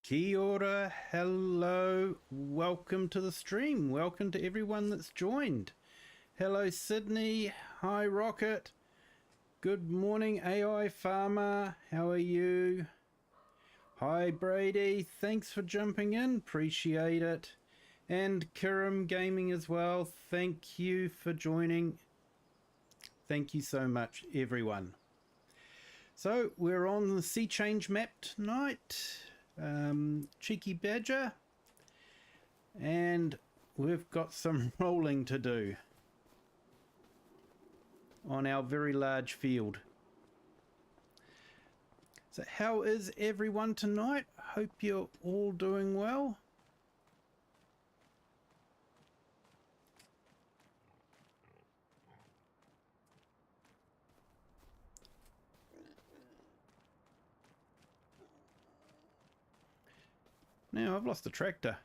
Kia ora, hello, welcome to the stream. Welcome to everyone that's joined. Hello Sydney, hi Rocket. Good morning AI Farmer, how are you? Hi Brady, thanks for jumping in, appreciate it. And Kirim Gaming as well, thank you for joining. Thank you so much everyone. So we're on the Sea Change map tonight. Cheeky Badger, and we've got some rolling to do on our very large field. So how is everyone tonight? Hope you're all doing well. Now I've lost the tractor.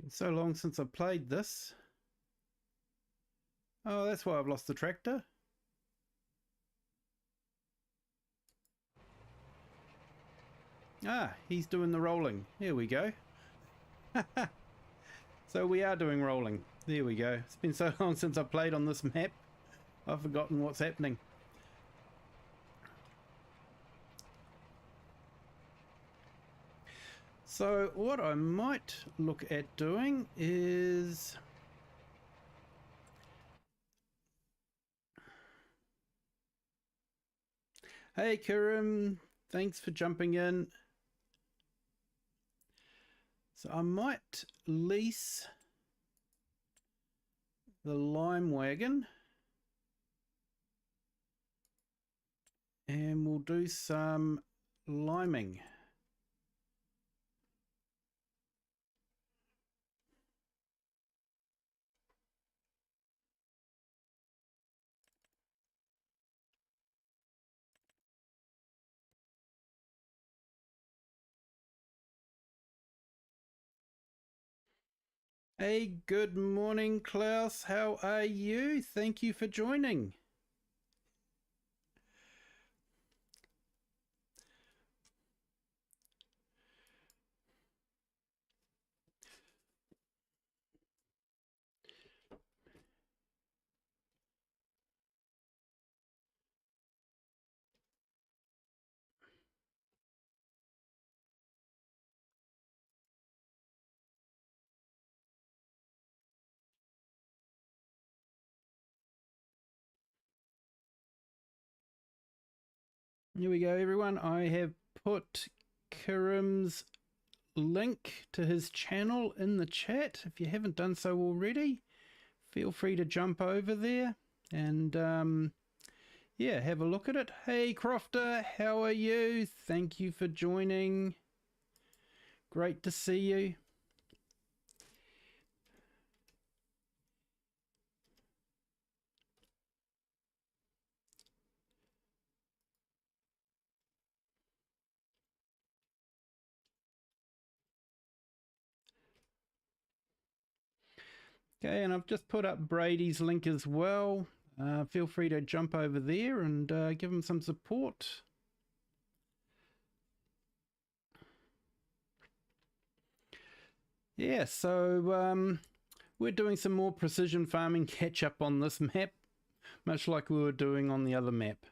It's so long since I played this. Oh, that's why I've lost the tractor. Ah, he's doing the rolling. Here we go. So we are doing rolling. There we go. It's been so long since I played on this map. I've forgotten what's happening. So what I might look at doing is... Hey Kirim, thanks for jumping in. So I might lease the lime wagon and we'll do some liming. Hey, good morning, Klaus. How are you? Thank you for joining. Here we go, everyone. I have put Kirim's link to his channel in the chat. If you haven't done so already, feel free to jump over there and yeah, have a look at it. Hey Crofter, how are you? Thank you for joining. Great to see you. Okay, and I've just put up Brady's link as well. Feel free to jump over there and give him some support. Yeah, so we're doing some more precision farming catch up on this map, much like we were doing on the other map.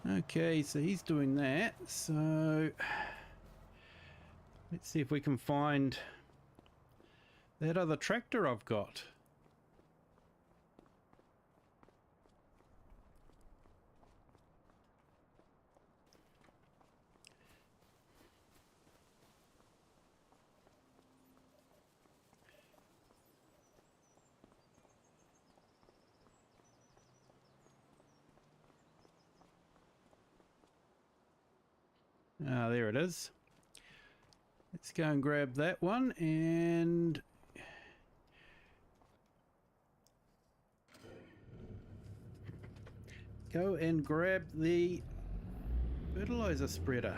Okay, so he's doing that. So Let's see if we can find that other tractor I've got. Ah, there it is. Let's go and grab that one and go and grab the fertilizer spreader.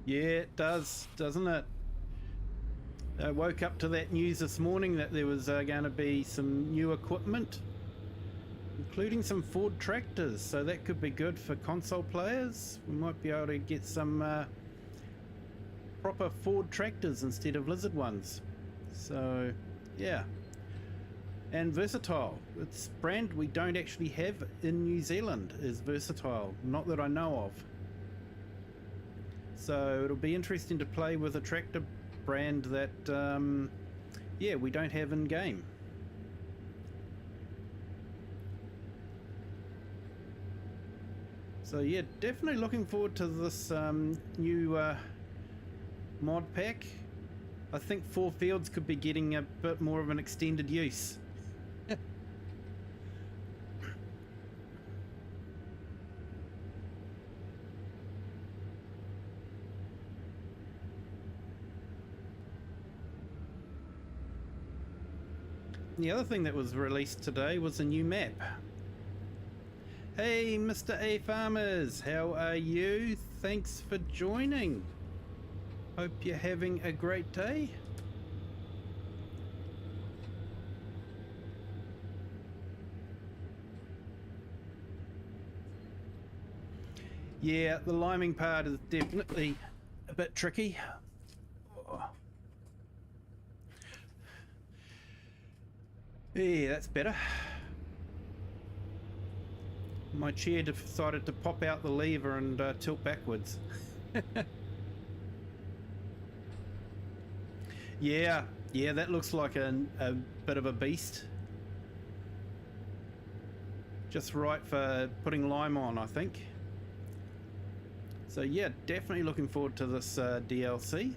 Yeah, it does, doesn't it? I woke up to that news this morning that there was going to be some new equipment, including some Ford tractors, so that could be good for console players. We might be able to get some proper Ford tractors instead of Lizard ones. So, yeah. And Versatile. It's a brand we don't actually have in New Zealand, is Versatile. Not that I know of. So it'll be interesting to play with a tractor brand that, yeah, we don't have in game. So yeah, definitely looking forward to this new mod pack. I think 4 fields could be getting a bit more of an extended use. The other thing that was released today was a new map. Hey Mr. A Farmers, how are you? Thanks for joining. Hope you're having a great day. Yeah, the liming part is definitely a bit tricky. Yeah, that's better. My chair decided to pop out the lever and tilt backwards. Yeah, that looks like a bit of a beast. Just right for putting lime on, I think. So yeah, definitely looking forward to this DLC. I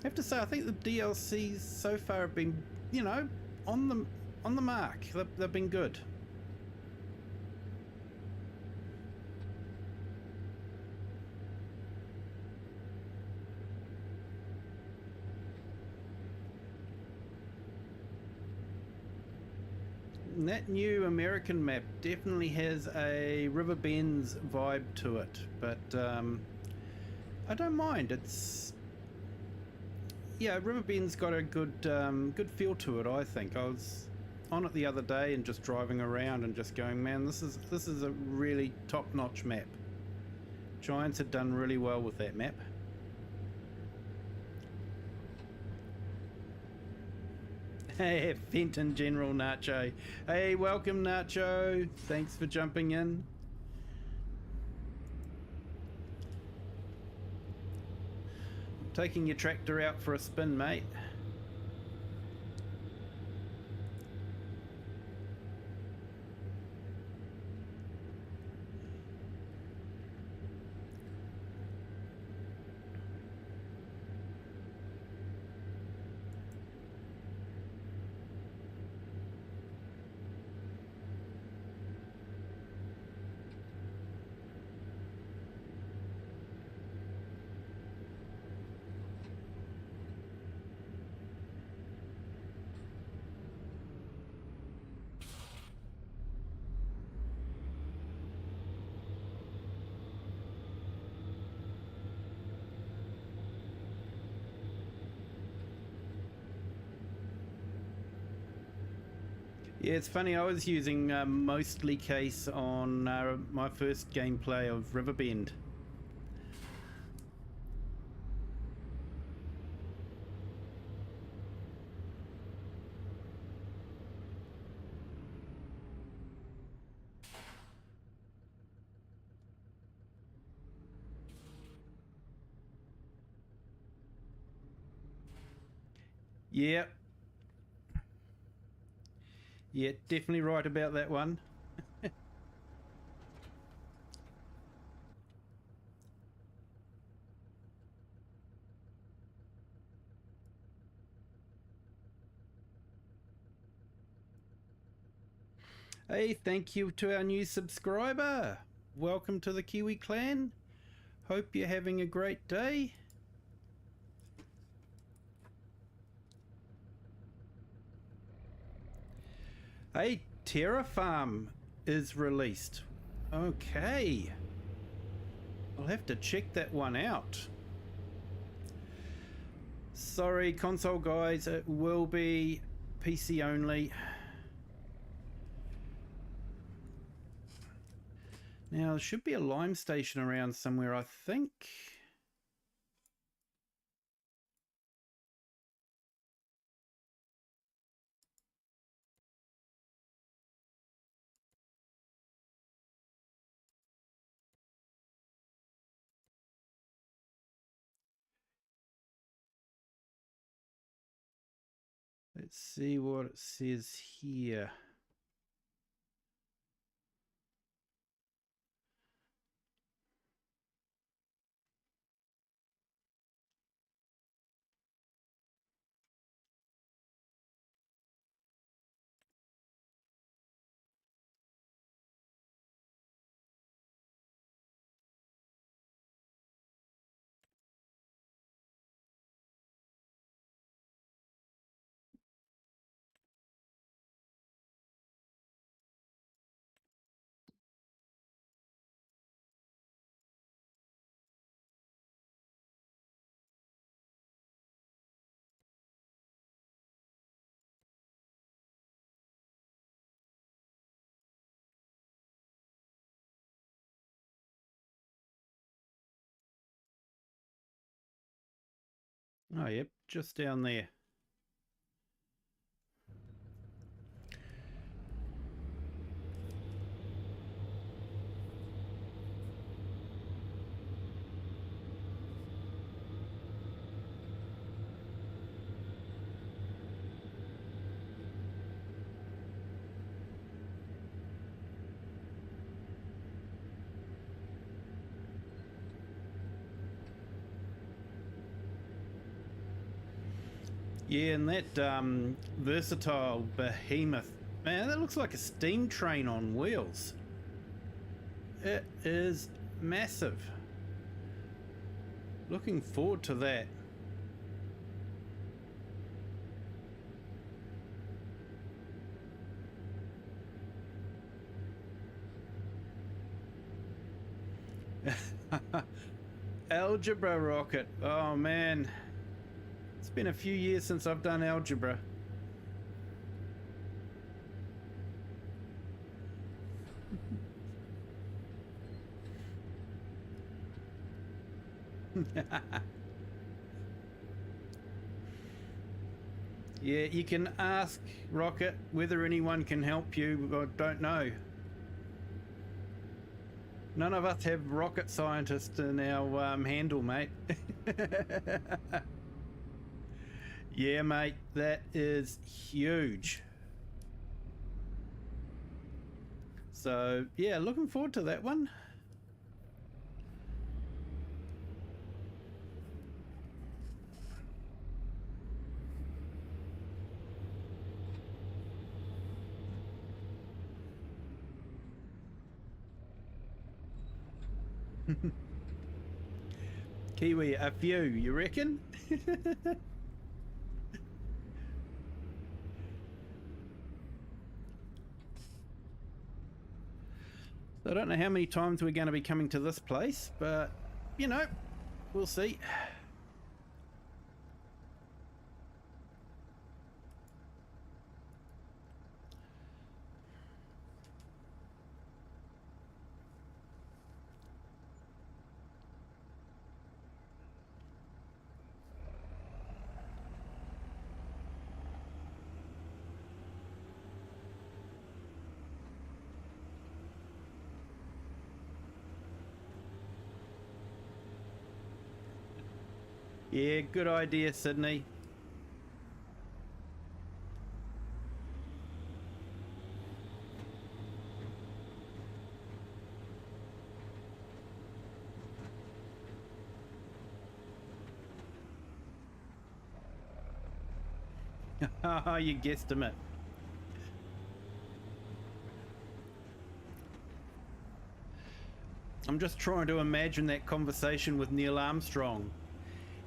have to say, I think the DLCs so far have been, you know, on the mark. They've been good. And that new American map definitely has a Riverbends vibe to it, but I don't mind. It's, yeah, Riverbend's got a good good feel to it, I think. I was on it the other day and just driving around and just going, man, this is a really top-notch map. Giants had done really well with that map. Hey, Fenton General Nacho. Hey, welcome Nacho. Thanks for jumping in. Taking your tractor out for a spin, mate. Yeah, it's funny, I was using mostly case on my first gameplay of Riverbend. Yeah. Yeah, definitely right about that one. Hey, thank you to our new subscriber. Welcome to the Kiwi clan. Hope you're having a great day. Hey, Terra Farm is released. Okay. I'll have to check that one out. Sorry, console guys, it will be PC only. Now, there should be a lime station around somewhere, I think. Let's see what it says here. Oh, yep, just down there. Yeah, and that versatile behemoth, man, that looks like a steam train on wheels. It is massive. Looking forward to that. Algebra rocket. Oh man, it's been a few years since I've done algebra. Yeah, you can ask Rocket whether anyone can help you. I don't know. None of us have rocket scientists in our handle, mate. Yeah, mate, that is huge. So, yeah, looking forward to that one. Kiwi, a few, you reckon? I don't know how many times we're going to be coming to this place, but, you know, we'll see. Yeah, good idea, Sydney. You guesstimate. I'm just trying to imagine that conversation with Neil Armstrong.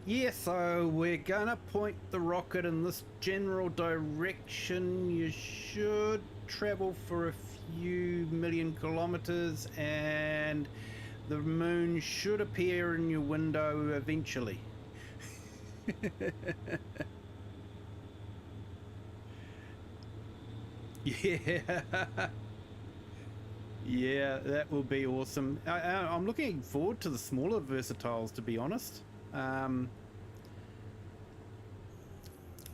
Yeah, so we're gonna point the rocket in this general direction. You should travel for a few million kilometers and the moon should appear in your window eventually. Yeah. Yeah, that will be awesome. I'm looking forward to the smaller versatiles, to be honest.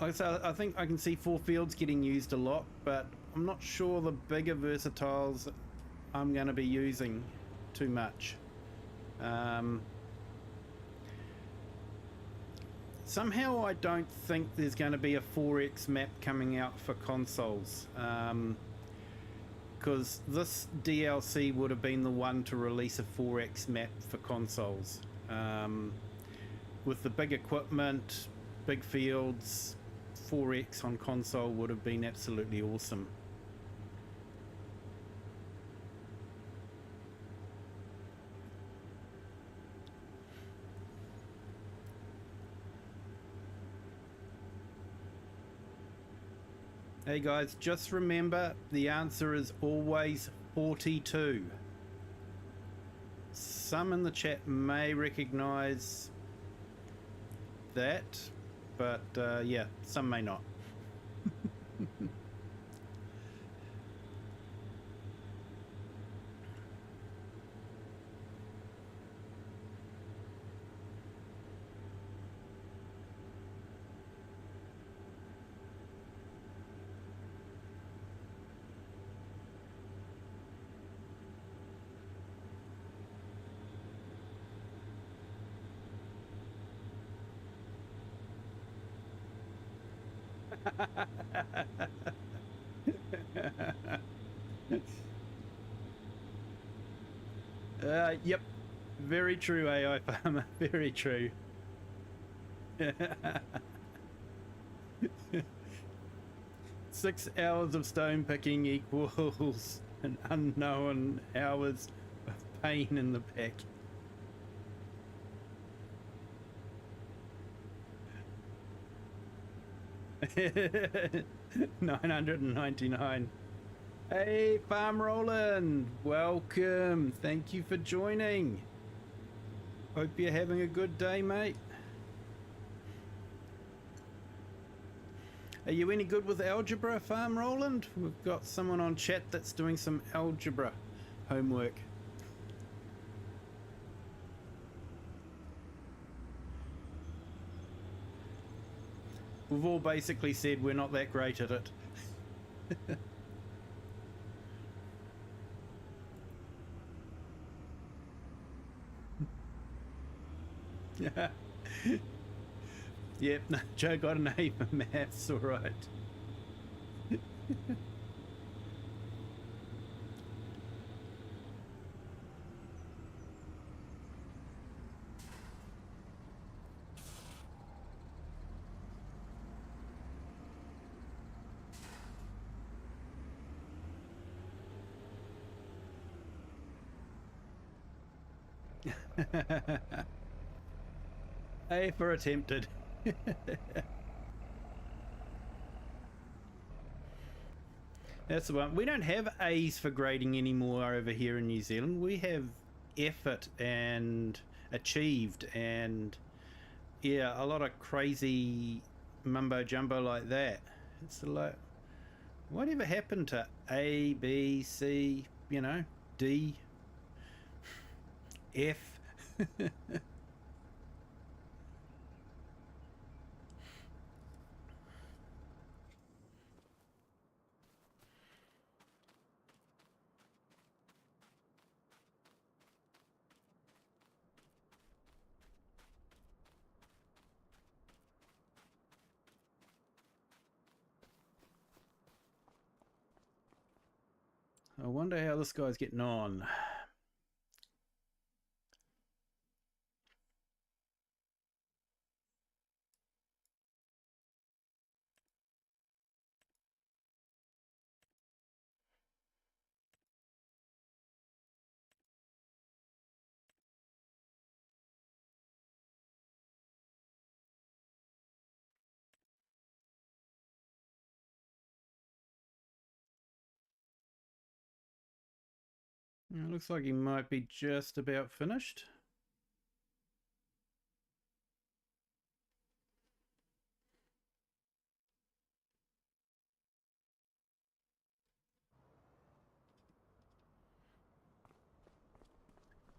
Like I said, I think I can see 4 fields getting used a lot, but I'm not sure the bigger versatiles I'm going to be using too much. Somehow I don't think there's going to be a 4X map coming out for consoles. Because this DLC would have been the one to release a 4X map for consoles. With the big equipment, big fields, 4X on console would have been absolutely awesome. Hey guys, just remember the answer is always 42. Some in the chat may recognize that, but yeah, some may not. Yep, very true, AI Farmer, very true. 6 hours of stone picking equals an unknown hours of pain in the back. $999. Hey, Farm Roland, welcome. Thank you for joining. Hope you're having a good day, mate. Are you any good with algebra, Farm Roland? We've got someone on chat that's doing some algebra homework. We've all basically said we're not that great at it. Yep, no, Joe got an A for maths, all right. A for attempted. That's the one. We don't have A's for grading anymore over here in New Zealand. We have effort and achieved and yeah, a lot of crazy mumbo jumbo like that. It's like, whatever happened to A, B, C, you know, D, F? I wonder how this guy's getting on. It looks like he might be just about finished.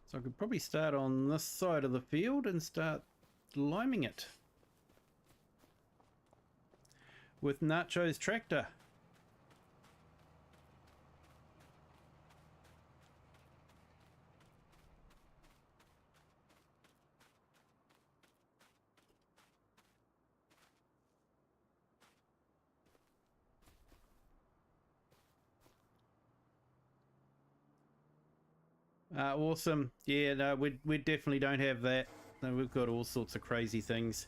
So I could probably start on this side of the field and start liming it with Nacho's tractor. Awesome. Yeah, no, we definitely don't have that. No, we've got all sorts of crazy things.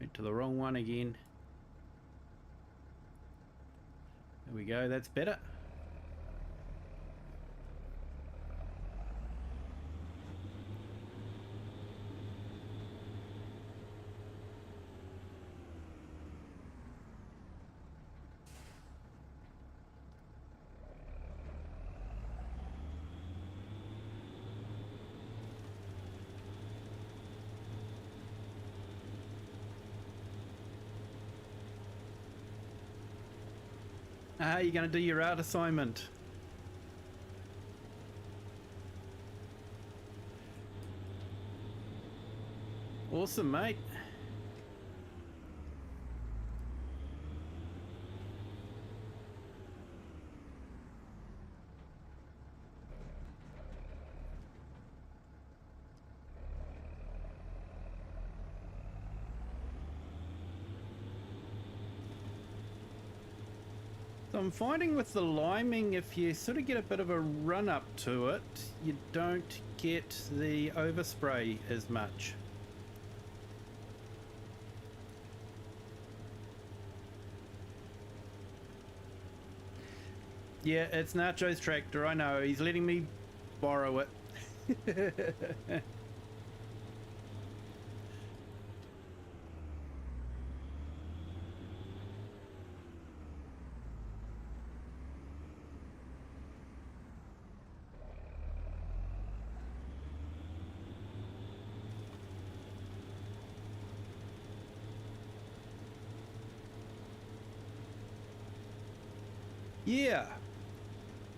Went to the wrong one again. There we go, that's better. How are you going to do your art assignment? Awesome, mate. So I'm finding with the liming, if you sort of get a bit of a run up to it, you don't get the overspray as much. Yeah, it's Nacho's tractor, I know. He's letting me borrow it.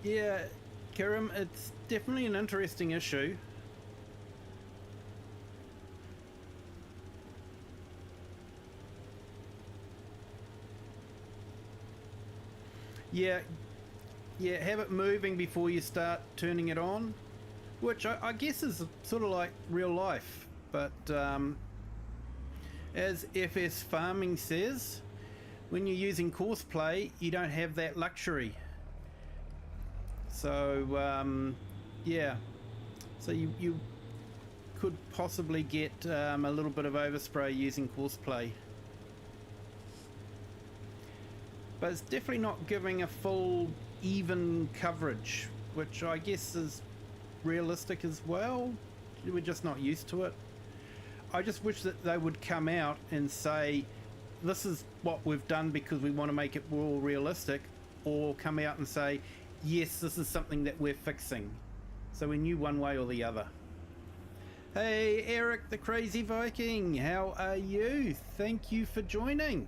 Yeah, Kirim, it's definitely an interesting issue. Yeah, have it moving before you start turning it on, which I guess is sort of like real life, but as FS Farming says, when you're using course play, you don't have that luxury. So yeah, so you could possibly get a little bit of overspray using course play, but it's definitely not giving a full even coverage, which I guess is realistic as well. We're just not used to it. I just wish that they would come out and say this is what we've done because we want to make it more realistic, or come out and say yes, this is something that we're fixing. So we knew one way or the other. Hey, Eric the Crazy Viking, how are you? Thank you for joining.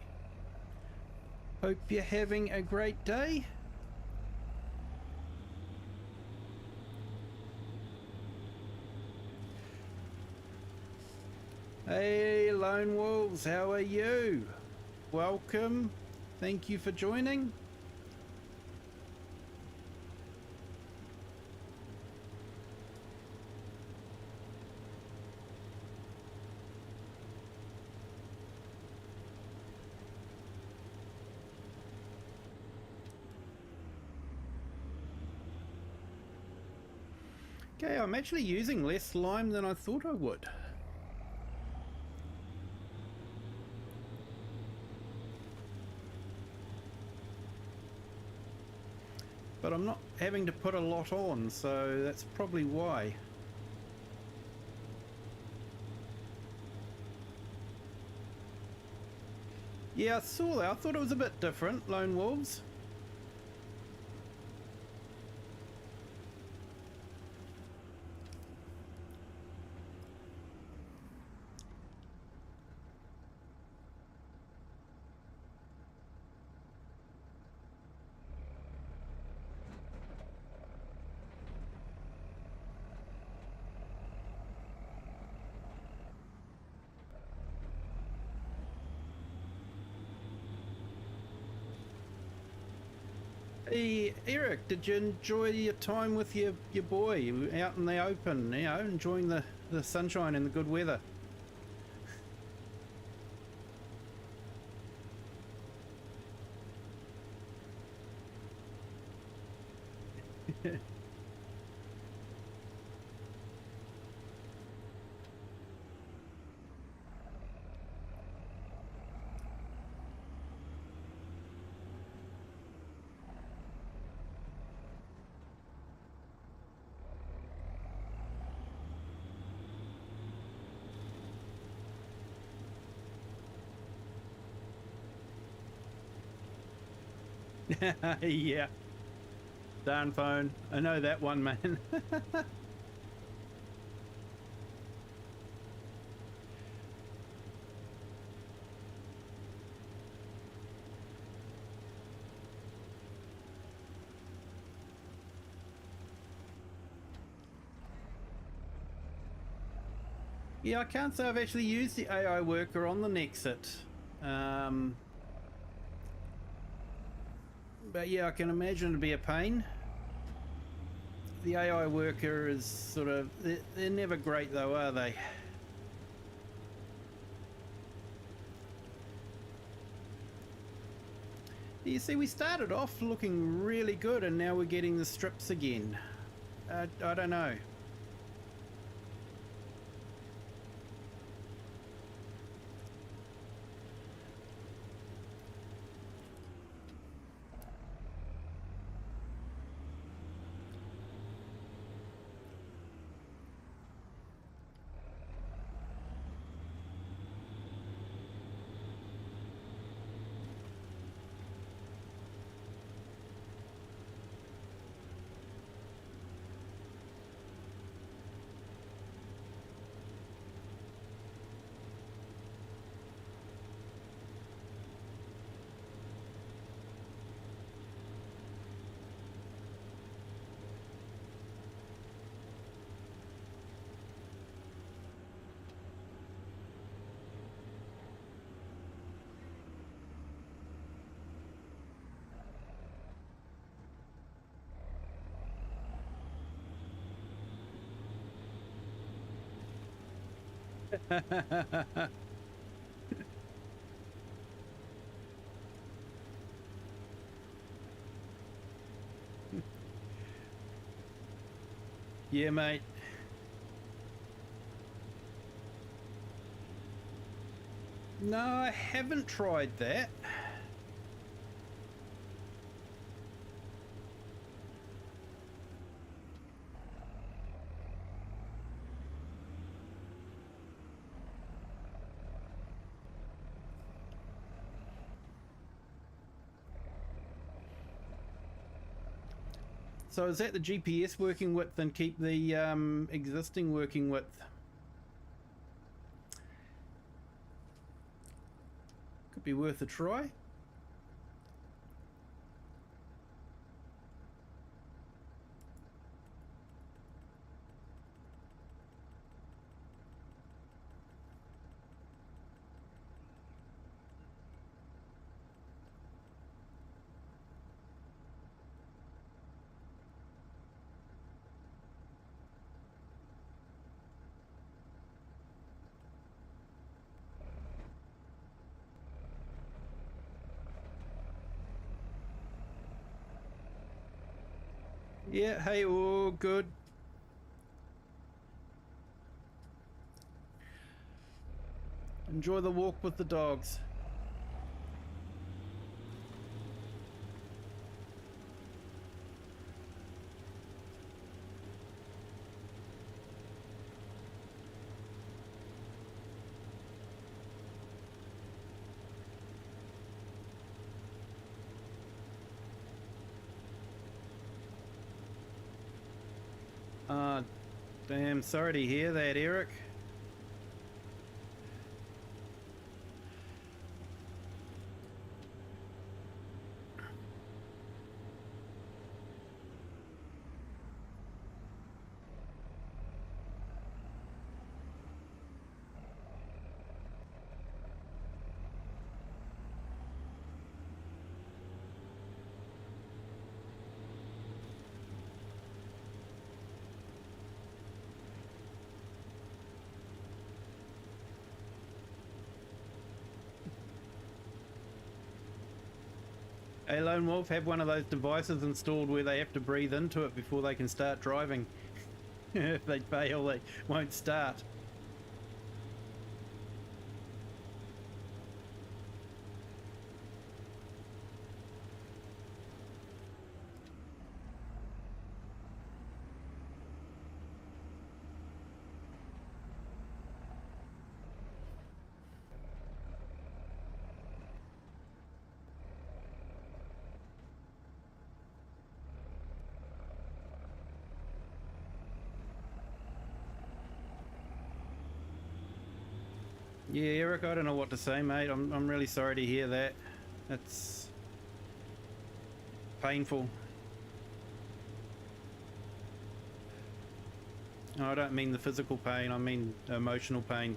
Hope you're having a great day. Hey, Lone Wolves, how are you? Welcome. Thank you for joining. Okay, I'm actually using less lime than I thought I would. But I'm not having to put a lot on, so that's probably why. Yeah, I saw that. I thought it was a bit different, Lone Wolves. Hey, Eric, did you enjoy your time with your boy out in the open, you know, enjoying the sunshine and the good weather? Yeah, darn phone. I know that one, man. Yeah, I can't say I've actually used the AI worker on the Nexit. But yeah, I can imagine it'd be a pain. The AI worker is sort of... They're never great though, are they? You see, we started off looking really good and now we're getting the strips again. I don't know. Yeah, mate. No, I haven't tried that. So is that the GPS working width and keep the existing working width? Could be worth a try. Yeah, hey, all good. Enjoy the walk with the dogs. Damn, sorry to hear that, Eric. Hey, Lone Wolf, have one of those devices installed where they have to breathe into it before they can start driving. If they fail, they won't start. Yeah, Eric, I don't know what to say, mate. I'm really sorry to hear that. It's painful. No, I don't mean the physical pain, I mean emotional pain.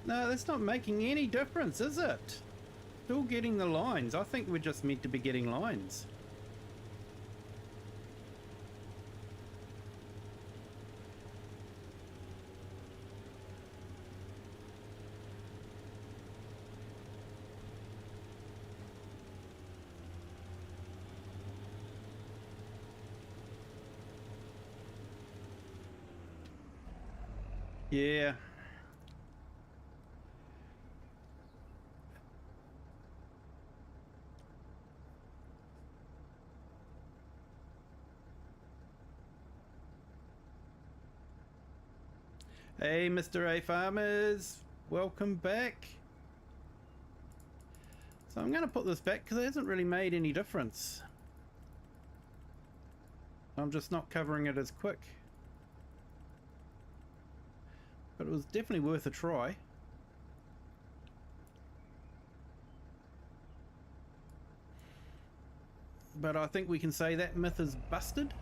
No, that's not making any difference, is it? Still getting the lines. I think we're just meant to be getting lines. Yeah. Hey, Mr. A Farmers, welcome back. So I'm going to put this back because it hasn't really made any difference. I'm just not covering it as quick. But it was definitely worth a try. But I think we can say that myth is busted.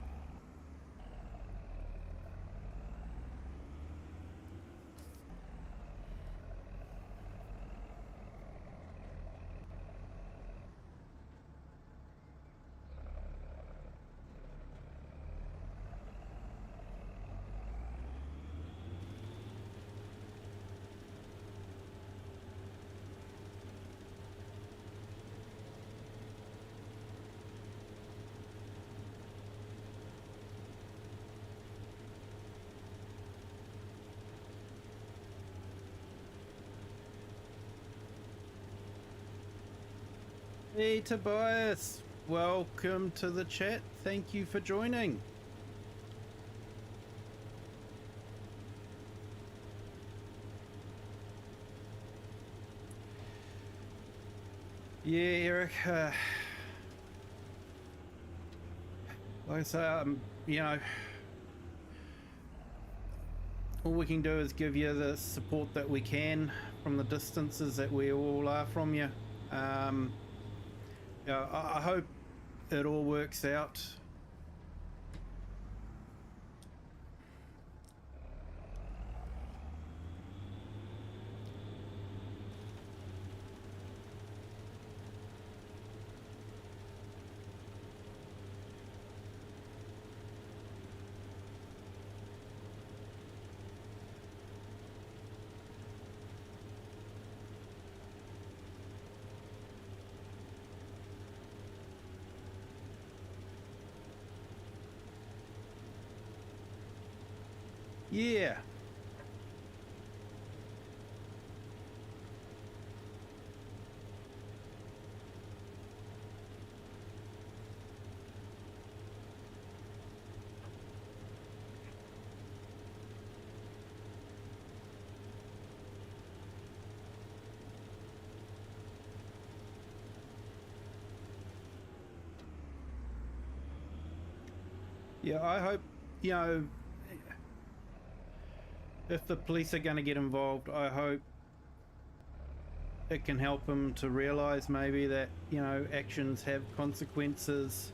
Hey Tobias, welcome to the chat. Thank you for joining. Yeah, Eric. Like I say, you know, all we can do is give you the support that we can from the distances that we all are from you. Yeah, I hope it all works out. Yeah. Yeah, I hope, you know, if the police are going to get involved, I hope it can help them to realize maybe that, you know, actions have consequences.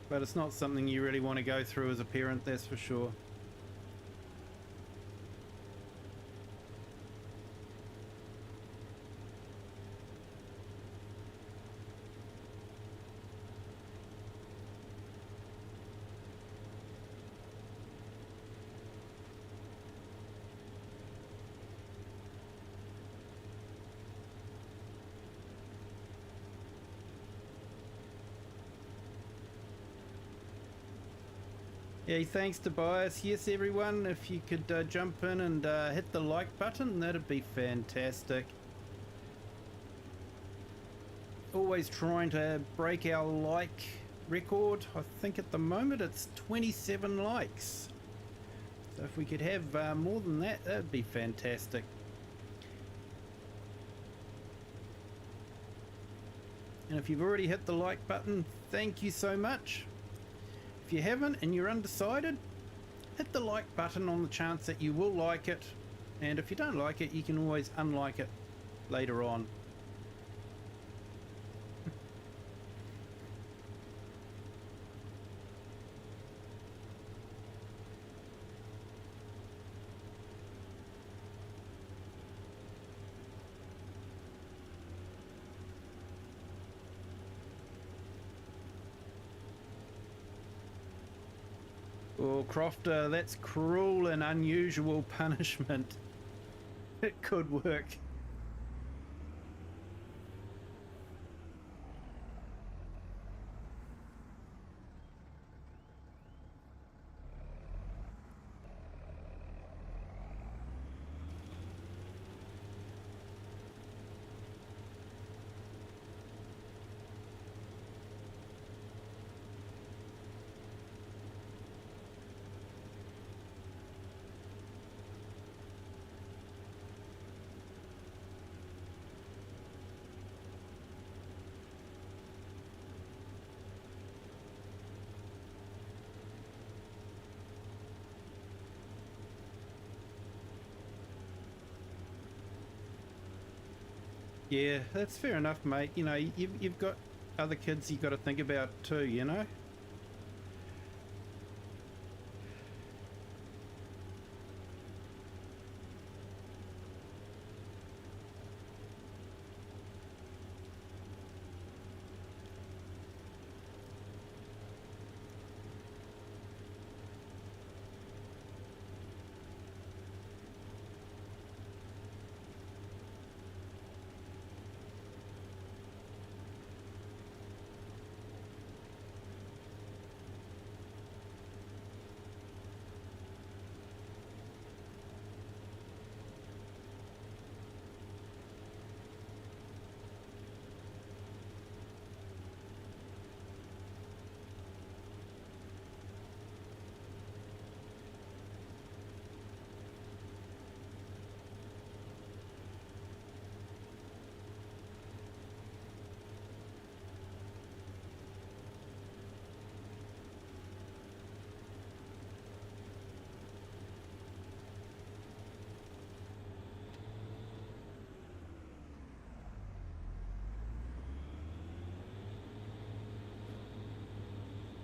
But it's not something you really want to go through as a parent, that's for sure. Yeah, thanks Tobias. Yes, everyone, if you could jump in and hit the like button, that'd be fantastic. Always trying to break our like record. I think at the moment it's 27 likes. So if we could have more than that, that'd be fantastic. And if you've already hit the like button, thank you so much. If you haven't and you're undecided, hit the like button on the chance that you will like it. And if you don't like it, you can always unlike it later on. Oh, Crofter, that's cruel and unusual punishment. It could work. Yeah, that's fair enough, mate. You know, you've got other kids you've got to think about too, you know?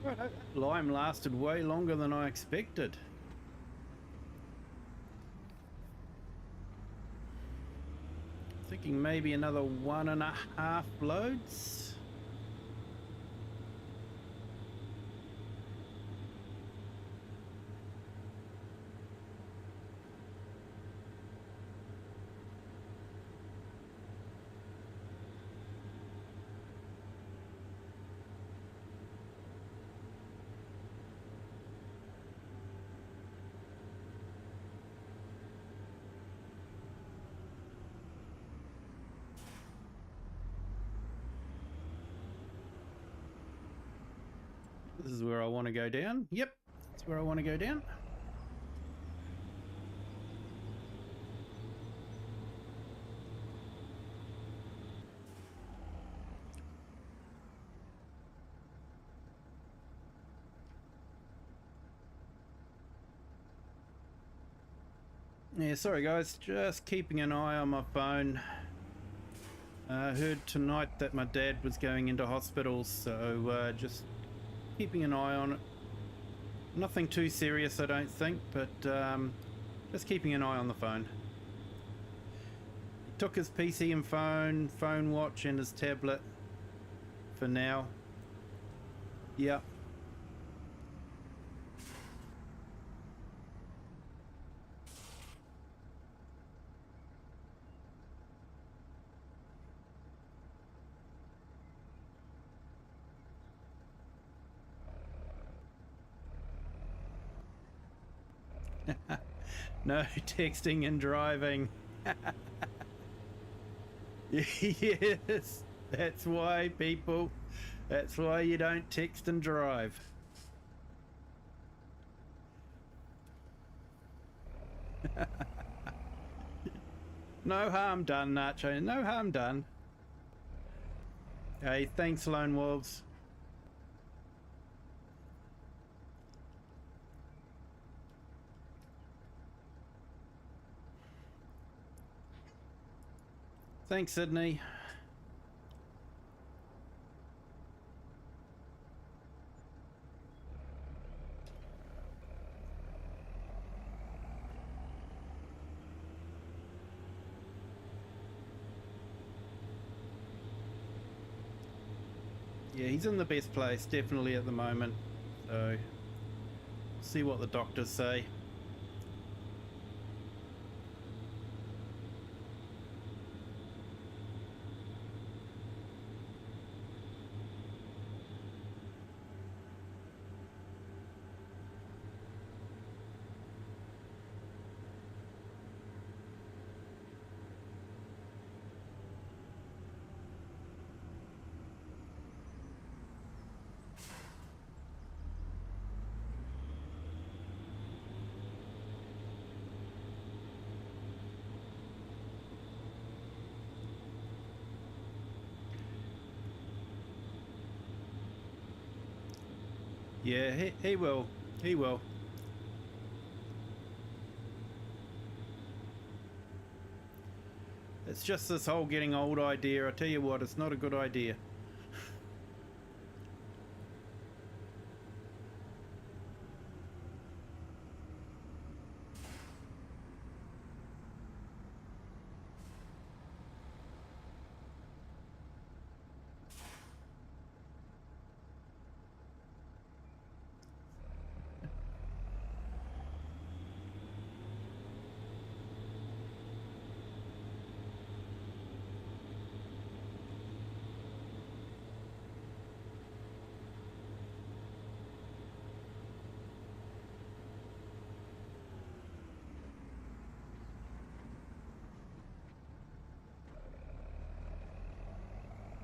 Right, Lime lasted way longer than I expected. Thinking maybe another 1.5 loads. This is where I want to go down. Yep, that's where I want to go down. Yeah, sorry guys, just keeping an eye on my phone. I heard tonight that my dad was going into hospital, so just keeping an eye on it. Nothing too serious, I don't think, but just keeping an eye on the phone. He took his PC and phone watch and his tablet for now. Yep. No texting and driving. Yes, that's why, people. That's why you don't text and drive. No harm done, Nacho. No harm done. Hey, thanks, Lone Wolves. Thanks, Sydney. Yeah, he's in the best place, definitely at the moment. So, see what the doctors say. Yeah, he will. He will. It's just this whole getting old idea. I tell you what, it's not a good idea.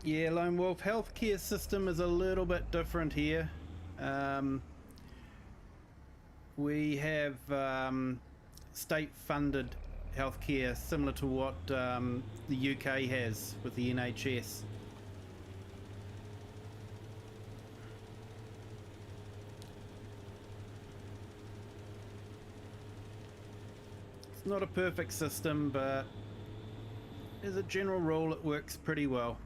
Yeah, Lone Wolf, healthcare system is a little bit different here. We have state-funded healthcare similar to what the UK has with the NHS. It's not a perfect system, but as a general rule, it works pretty well.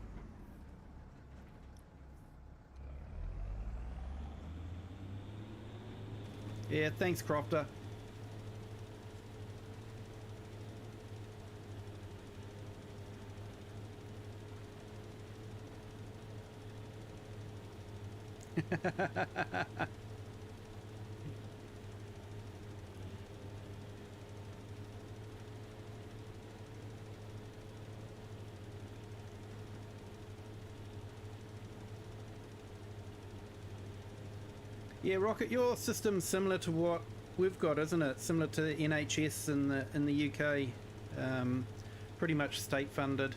Yeah, thanks, Crofter. Yeah, Rocket, your system's similar to what we've got, isn't it? Similar to the NHS in the UK, pretty much state funded.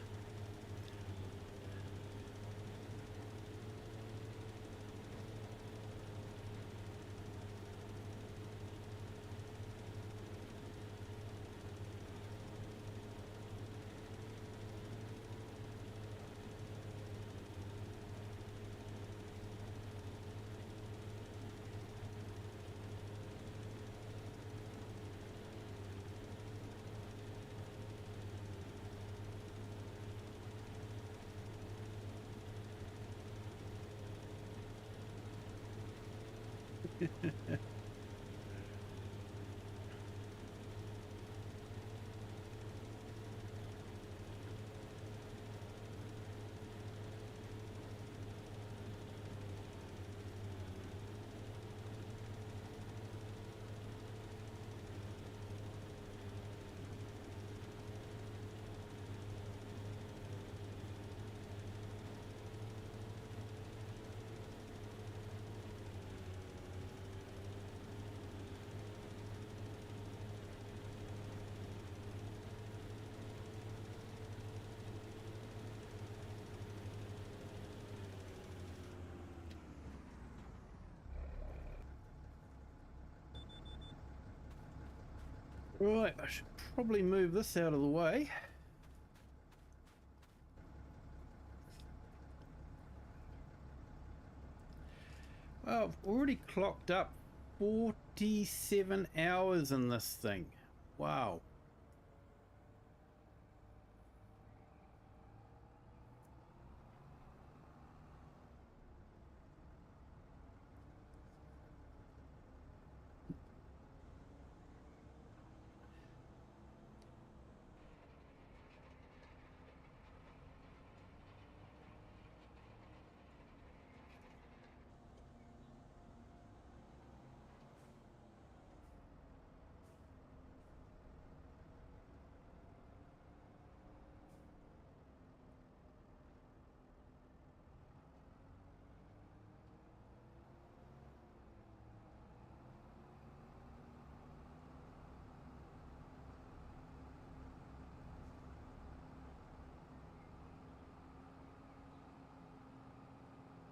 Right, I should probably move this out of the way. Well, I've already clocked up 47 hours in this thing. Wow.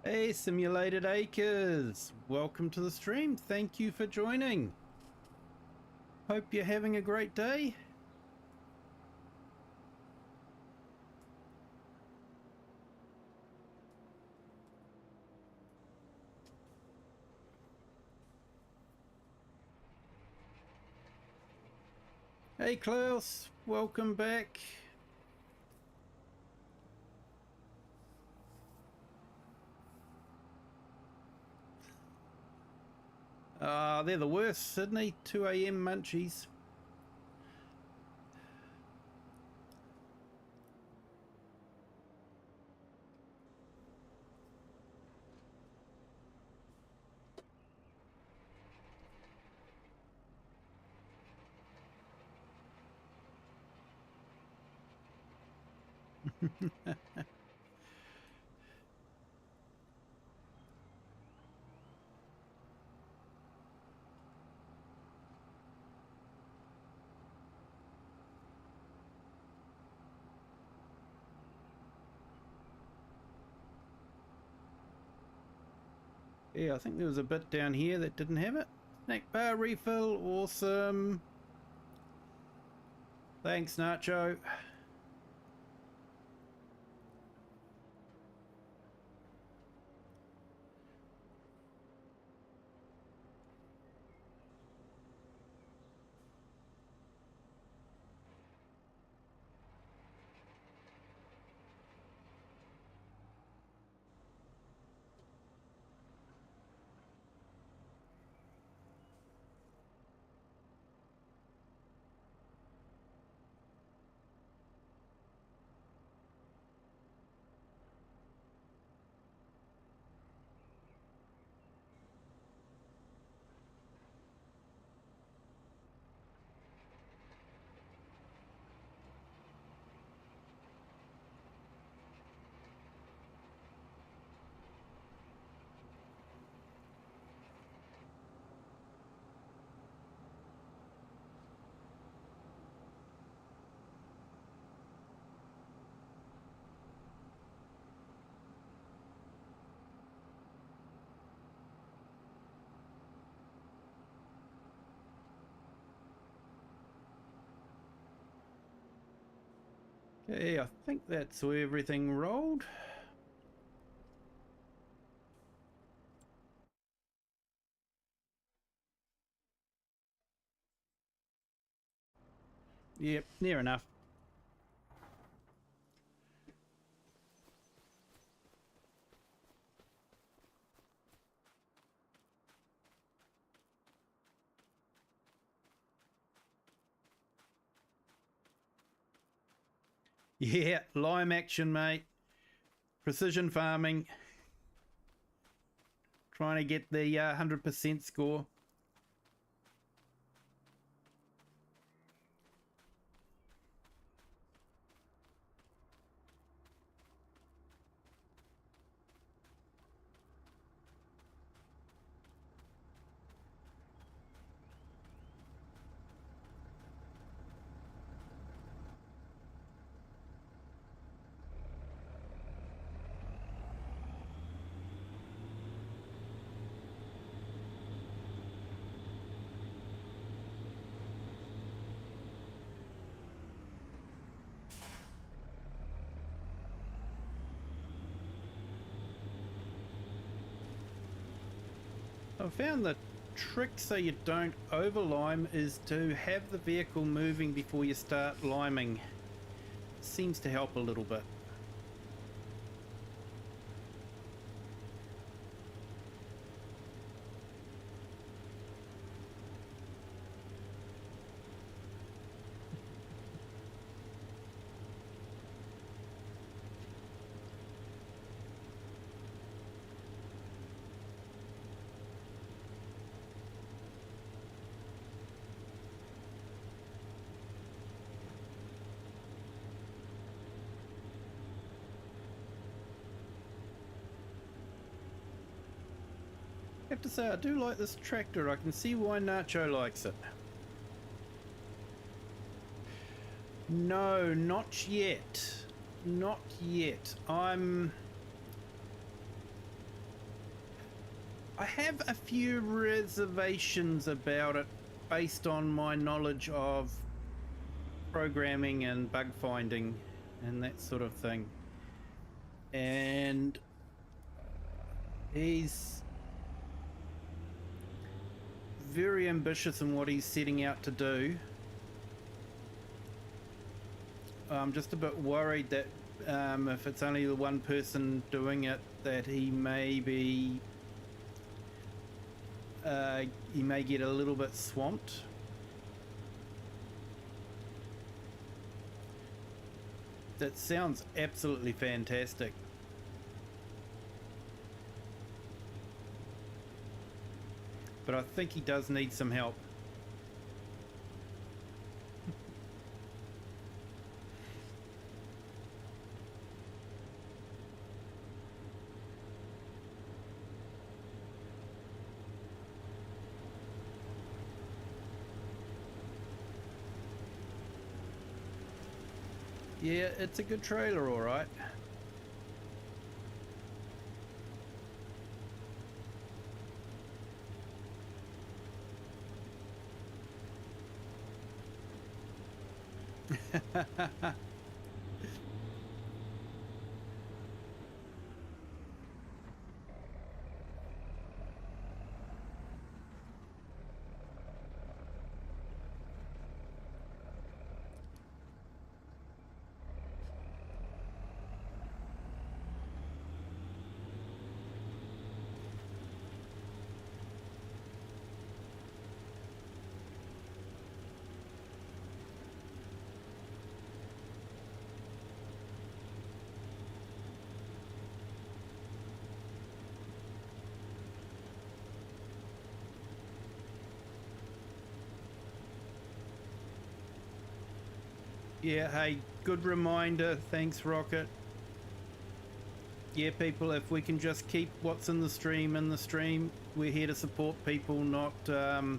Hey, Simulated Acres! Welcome to the stream. Thank you for joining. Hope you're having a great day. Hey, Klaus. Welcome back. They're the worst, Sydney. 2 a.m. munchies. Yeah, I think there was a bit down here that didn't have it. Snack bar refill, awesome. Thanks, Nacho. Okay, I think that's where everything rolled. Yep, near enough. Yeah, lime action, mate. Precision farming. Trying to get the 100% score. I found the trick so you don't over lime is to have the vehicle moving before you start liming. Seems to help a little bit. I have to say, I do like this tractor. I can see why Nacho likes it. No, not yet. Not yet. I have a few reservations about it based on my knowledge of programming and bug finding and that sort of thing. And he's very ambitious in what he's setting out to do. I'm just a bit worried that if it's only the one person doing it, that he may be he may get a little bit swamped. That sounds absolutely fantastic. But I think he does need some help. Yeah, it's a good trailer, all right. Yeah, hey, good reminder. Thanks, Rocket. Yeah, people, if we can just keep what's in the stream, we're here to support people, not to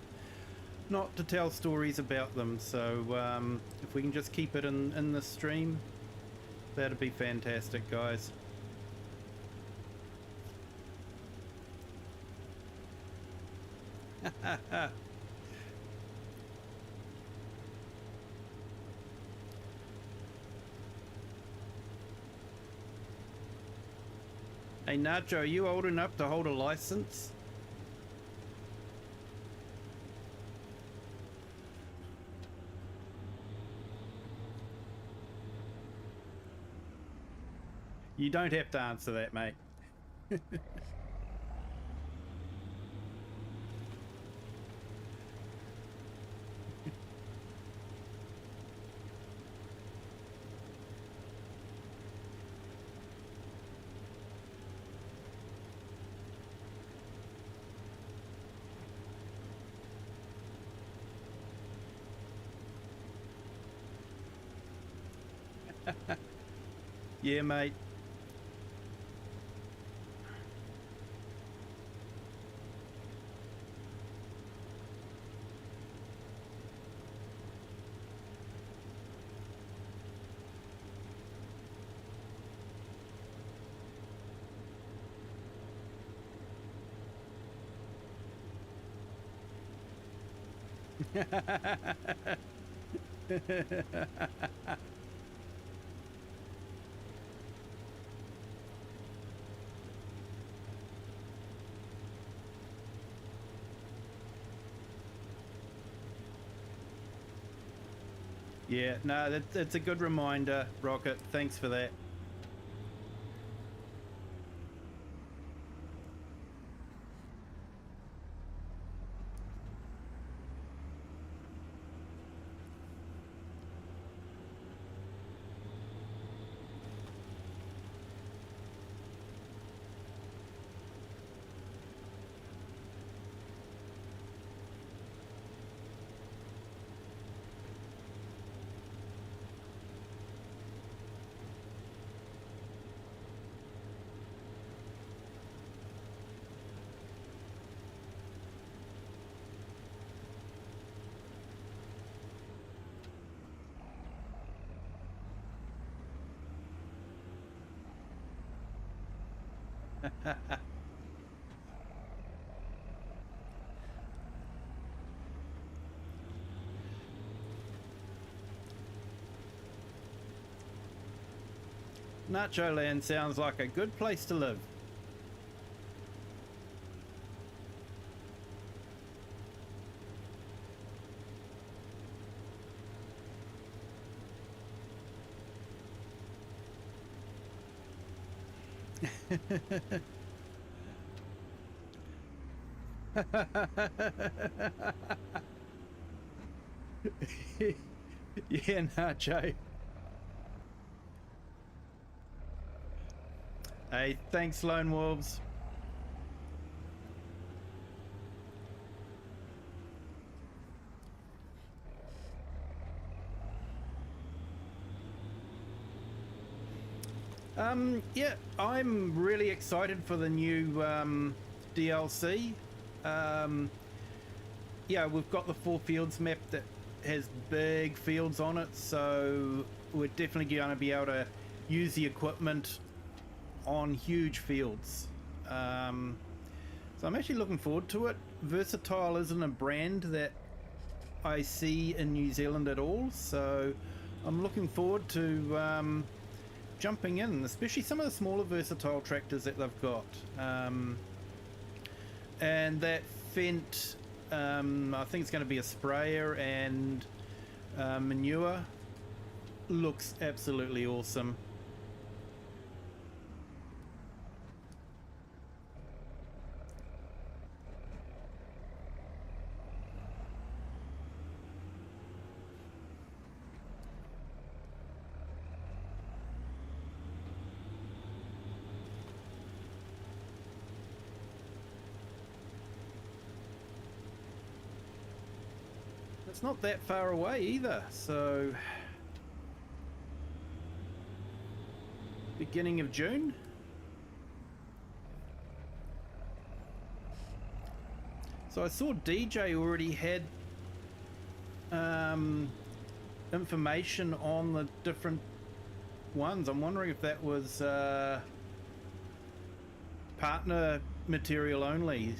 tell stories about them. So if we can just keep it in the stream, that'd be fantastic, guys. Hey Nacho, are you old enough to hold a license? You don't have to answer that, mate. Yeah, mate. Yeah, no, that's a good reminder, Rocket. Thanks for that. Nacho Land sounds like a good place to live. Yeah, Nacho. Hey, thanks, Lone Wolves. Yeah, I'm really excited for the new DLC. Yeah, we've got the 4 fields map that has big fields on it, so we're definitely going to be able to use the equipment on huge fields. So I'm actually looking forward to it. Versatile isn't a brand that I see in New Zealand at all, so I'm looking forward to jumping in, especially some of the smaller Versatile tractors that they've got. And that Fendt, I think it's going to be a sprayer and manure, looks absolutely awesome. It's not that far away either, so beginning of June. So I saw DJ already had information on the different ones. I'm wondering if that was partner material only.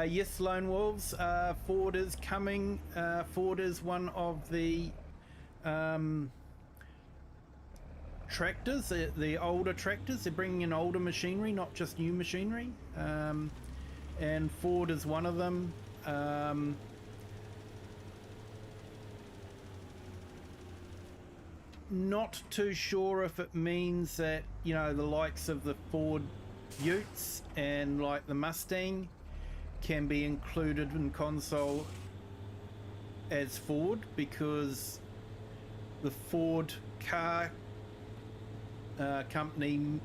Yes, Lone Wolves, Ford is coming. Ford is one of the tractors, the older tractors. They're bringing in older machinery, not just new machinery. And Ford is one of them. Not too sure if it means that, you know, the likes of the Ford Utes and like the Mustang can be included in console as Ford, because the Ford car company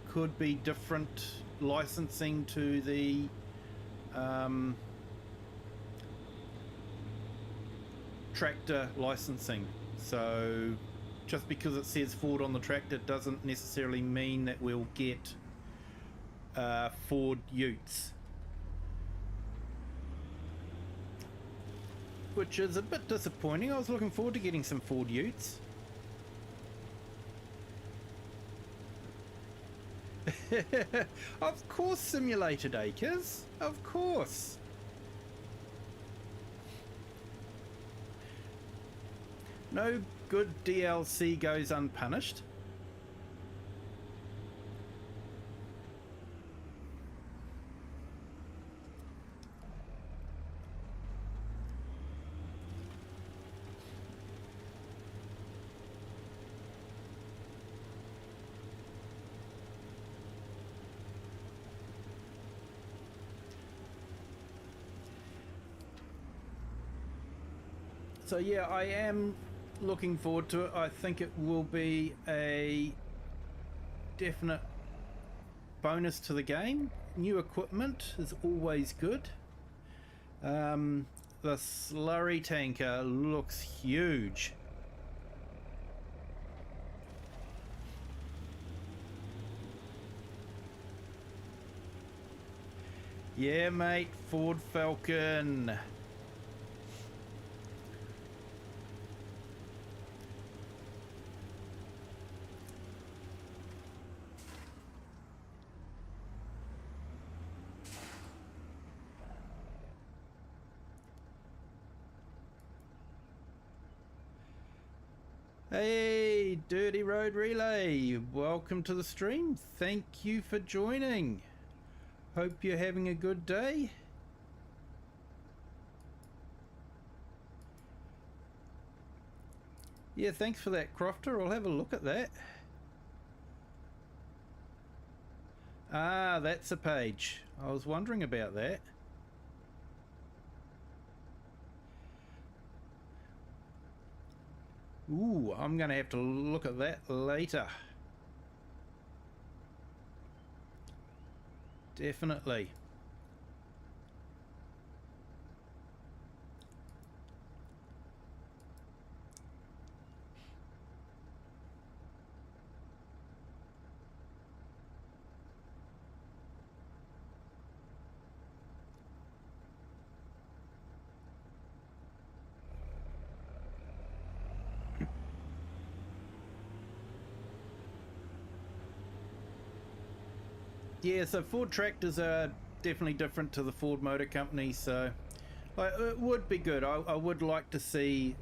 could be different licensing to the tractor licensing. So just because it says Ford on the tractor doesn't necessarily mean that we'll get Ford Utes, which is a bit disappointing. I was looking forward to getting some Ford Utes. Of course, Simulated Acres, of course. No good DLC goes unpunished. So yeah, I am looking forward to it. I think it will be a definite bonus to the game. New equipment is always good. The slurry tanker looks huge. Yeah, mate, Ford Falcon. Hey, Dirty Road Relay, welcome to the stream. Thank you for joining. Hope you're having a good day. Yeah, thanks for that, Crofter. I'll have a look at that. Ah, that's a page. I was wondering about that. Ooh, I'm going to have to look at that later. Definitely. Yeah, so Ford tractors are definitely different to the Ford Motor Company, so it would be good. I would like to see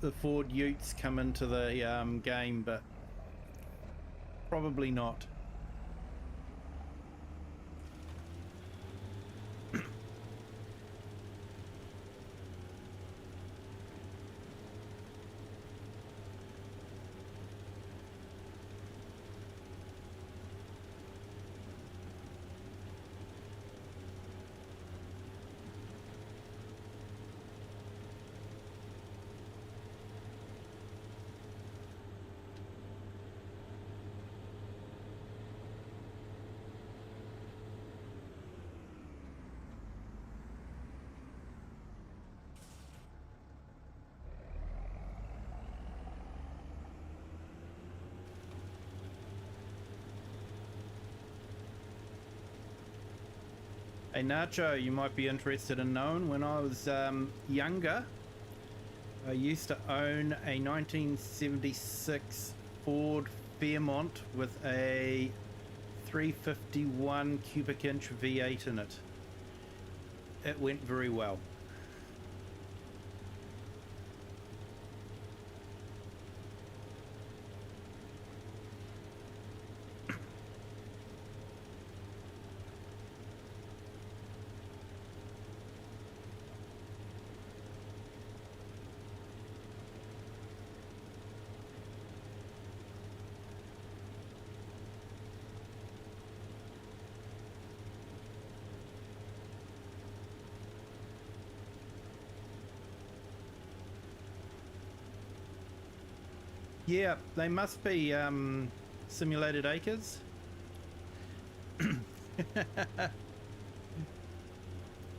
the Ford Utes come into the game, but probably not. Hey Nacho, you might be interested in knowing, when I was younger, I used to own a 1976 Ford Fairmont with a 351 cubic inch V8 in it. It went very well. Yeah, they must be simulated acres.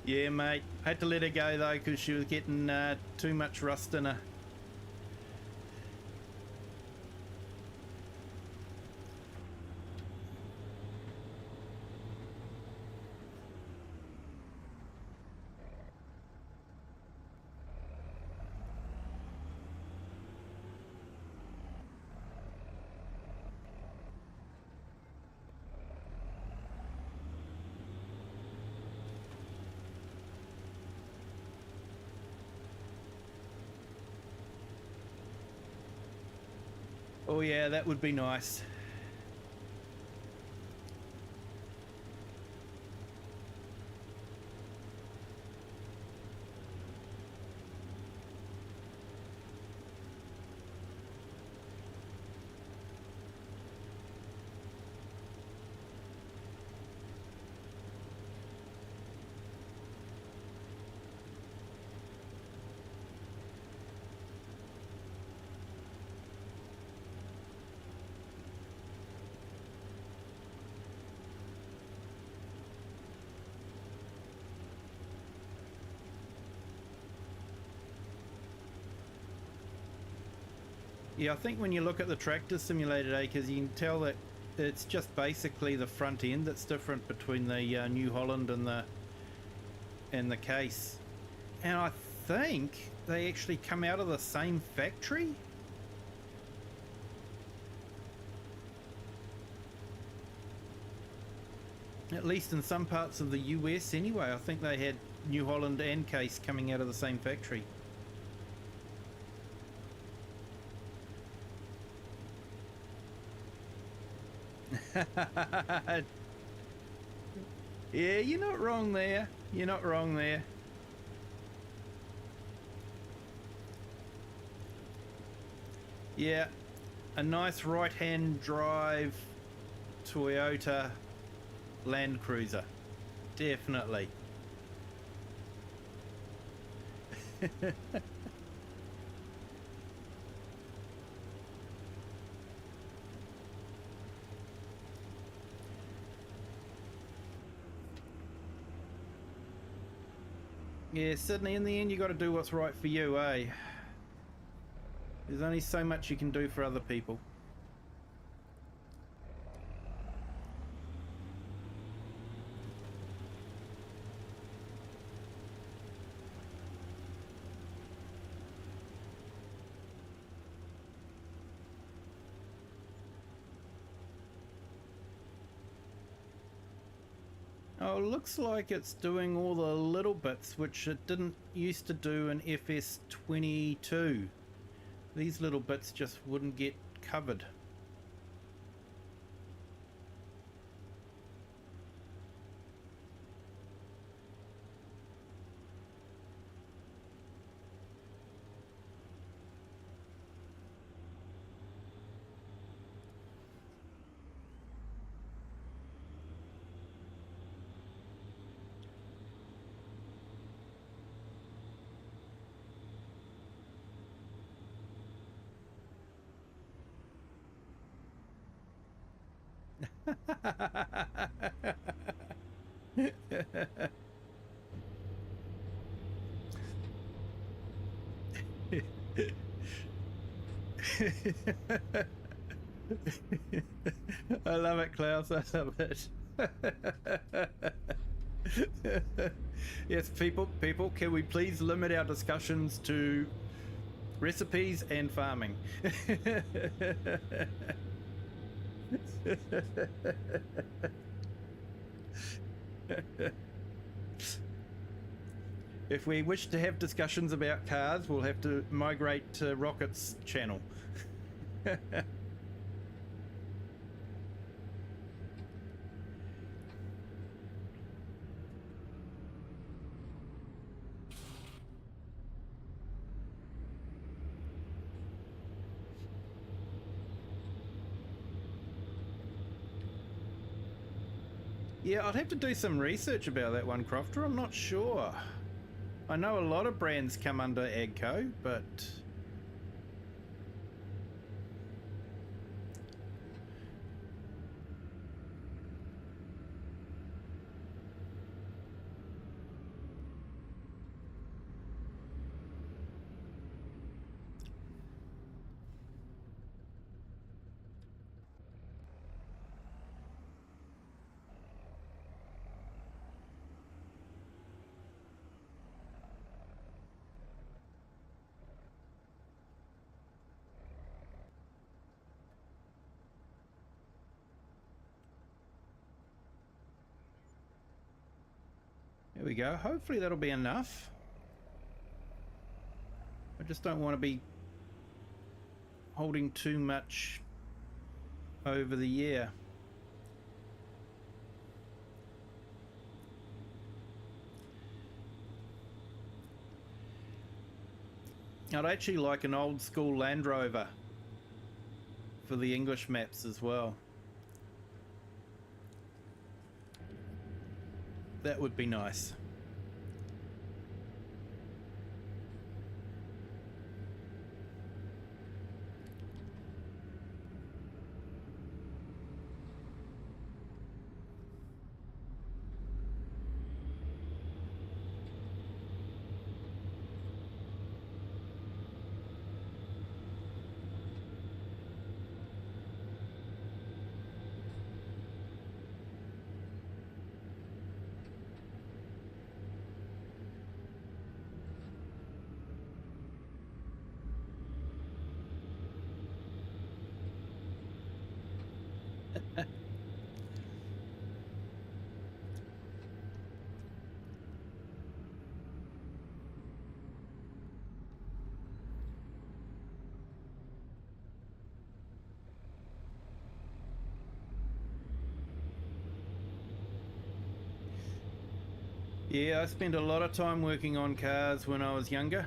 Yeah, mate. Had to let her go though because she was getting too much rust in her. Oh yeah, that would be nice. Yeah, I think when you look at the tractor simulated acres, you can tell that it's just basically the front end that's different between the New Holland and the case. And I think they actually come out of the same factory. At least in some parts of the US anyway. I think they had New Holland and case coming out of the same factory. Yeah, you're not wrong there. You're not wrong there. Yeah, a nice right-hand drive Toyota Land Cruiser. Definitely. Yeah, Sydney, in the end you got to do what's right for you, eh? There's only so much you can do for other people. Oh, looks like it's doing all the little bits which it didn't used to do in FS22. These little bits just wouldn't get covered. I love it, Klaus. I love it. Yes, people, can we please limit our discussions to recipes and farming? If we wish to have discussions about cars, we'll have to migrate to Rocket's channel. Yeah, I'd have to do some research about that one, Crofter. I'm not sure. I know a lot of brands come under AGCO, but There we go. Hopefully that'll be enough. I just don't want to be holding too much over the year. I'd actually like an old school Land Rover for the English maps as well. That would be nice. Yeah, I spent a lot of time working on cars when I was younger.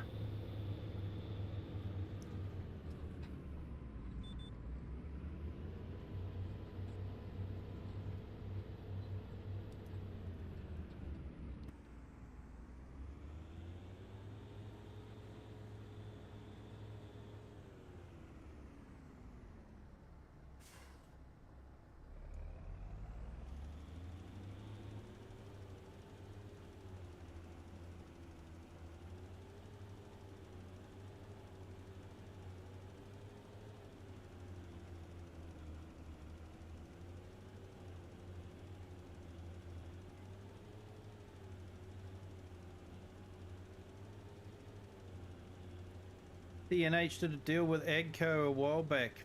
DNH did a deal with Agco a while back.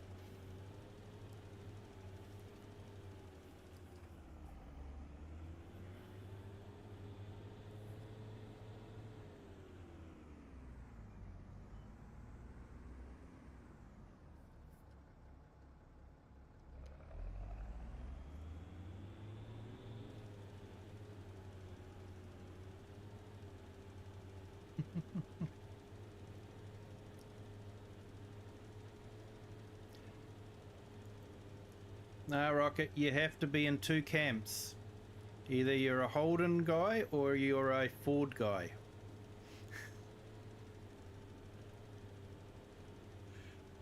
Nah, Rocket, you have to be in two camps. Either you're a Holden guy or you're a Ford guy.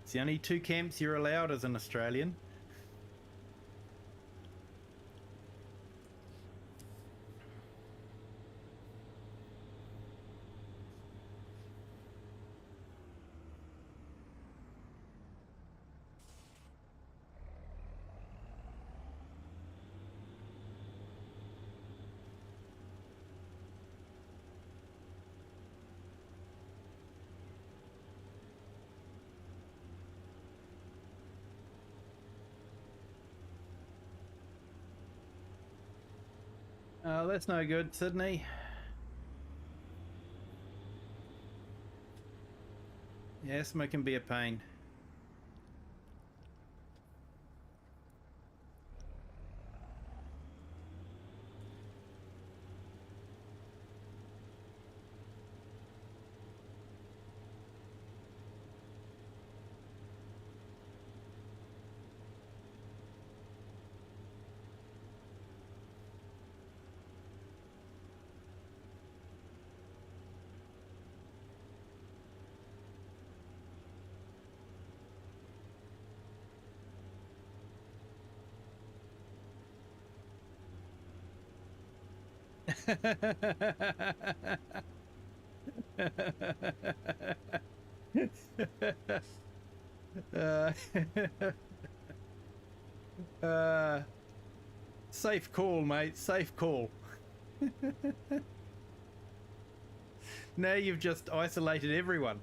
It's the only two camps you're allowed as an Australian. Oh, that's no good, Sydney. Yeah, asthma can be a pain. uh, uh, safe call, mate. Safe call. Now you've just isolated everyone.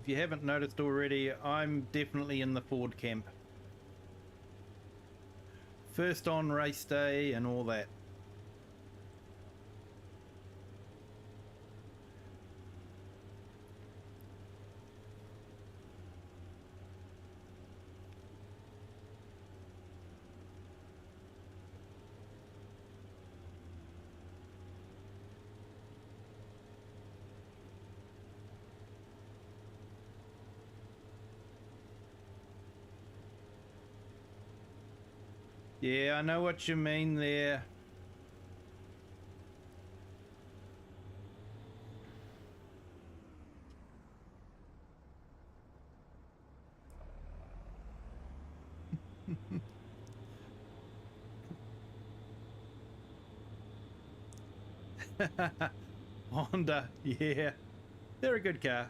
If you haven't noticed already, I'm definitely in the Ford camp. First on race day and all that. Yeah, I know what you mean there. Honda, yeah. They're a good car.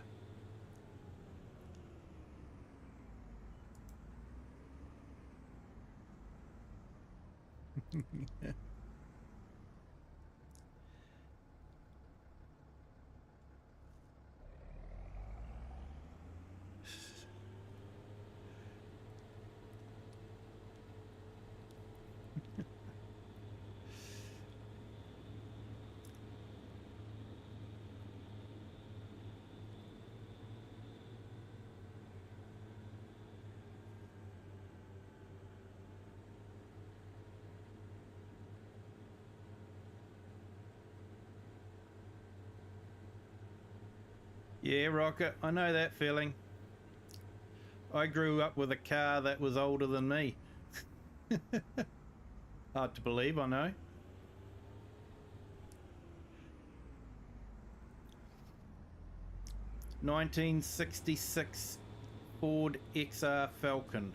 Yeah, Rocket, I know that feeling. I grew up with a car that was older than me. Hard to believe, I know. (1966) Ford XR Falcon.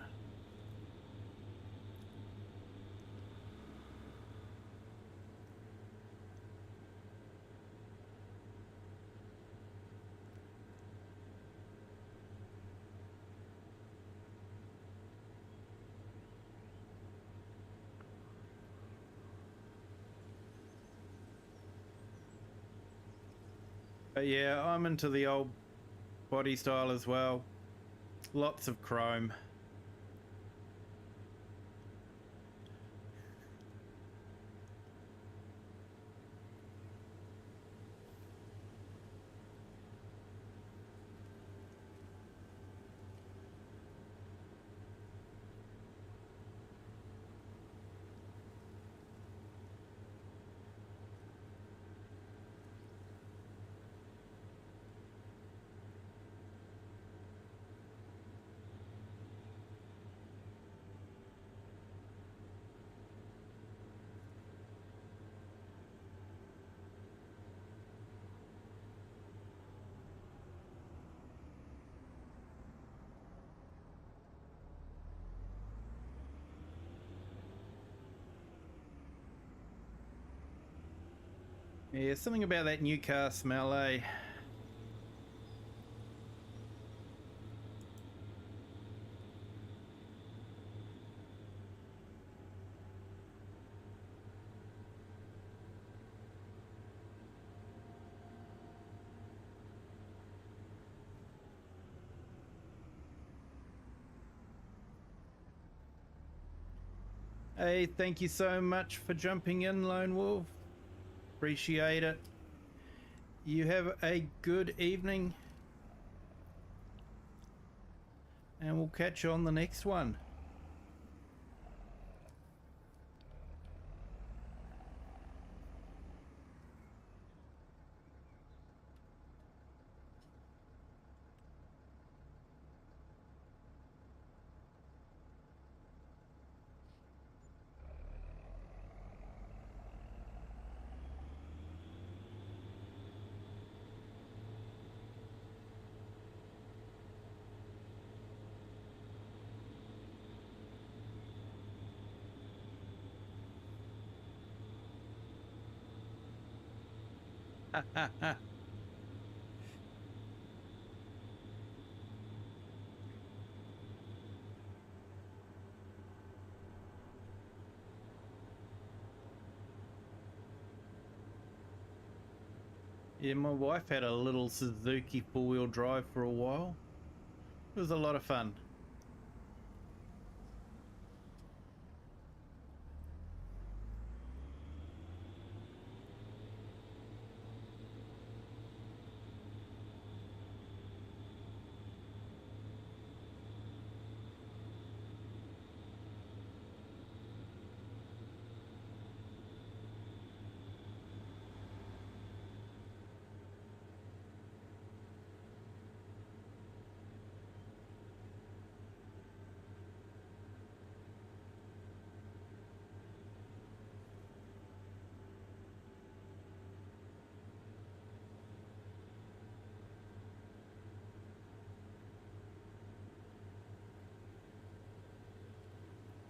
But yeah, I'm into the old body style as well. Lots of chrome. Yeah, something about that new car smell, eh? Hey, thank you so much for jumping in, Lone Wolf. Appreciate it. You have a good evening. And we'll catch you on the next one. Yeah, my wife had a little Suzuki four-wheel drive for a while. It was a lot of fun.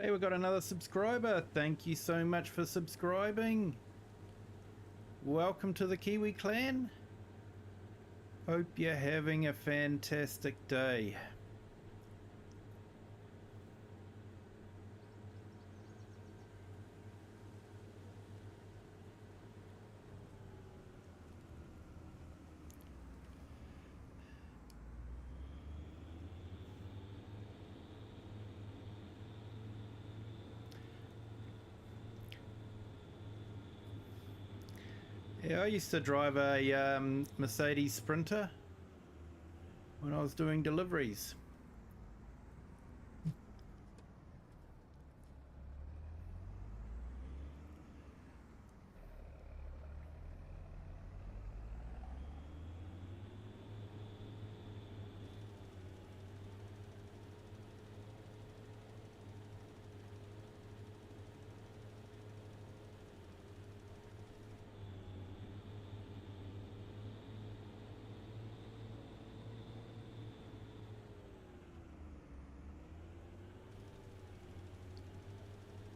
Hey, we've got another subscriber. Thank you so much for subscribing. Welcome to the Kiwi clan. Hope you're having a fantastic day. Yeah, I used to drive a Mercedes Sprinter when I was doing deliveries.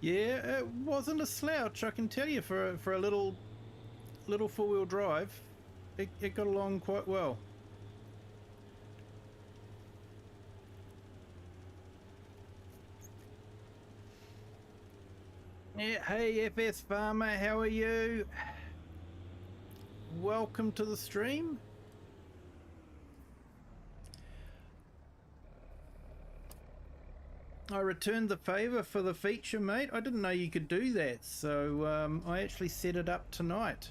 Yeah, it wasn't a slouch, I can tell you, for a little four-wheel drive. It got along quite well. Yeah, hey FS Farmer, how are you? Welcome to the stream. I returned the favour for the feature, mate. I didn't know you could do that, so I actually set it up tonight.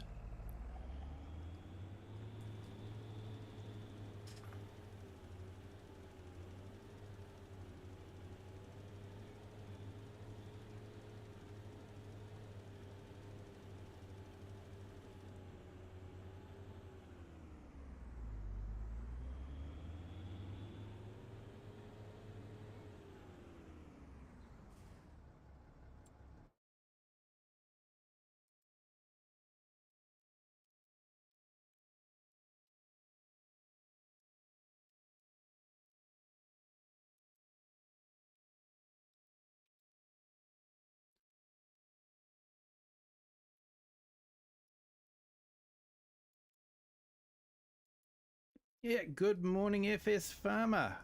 Yeah, good morning FS Farmer.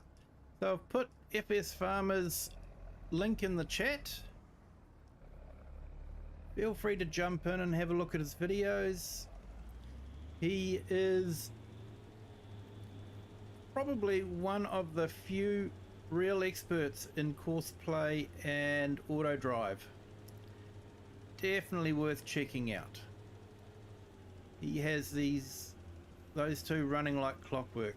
So I've put FS Farmer's link in the chat. Feel free to jump in and have a look at his videos. He is probably one of the few real experts in course play and auto drive. Definitely worth checking out. He has those two running like clockwork.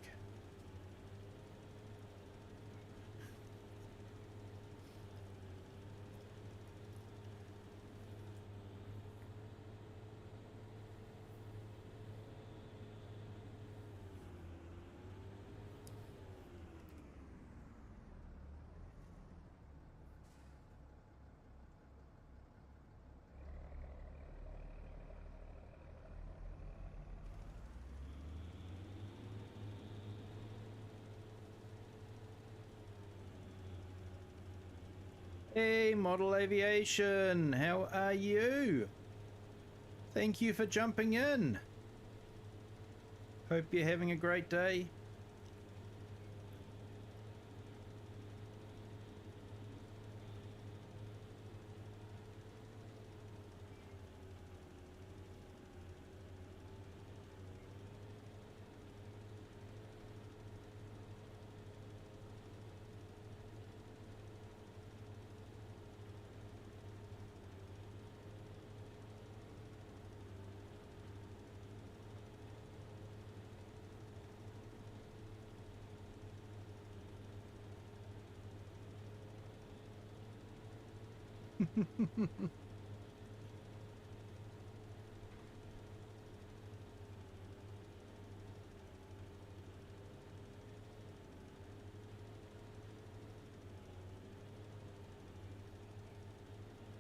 Hey, Model Aviation, how are you? Thank you for jumping in. Hope you're having a great day.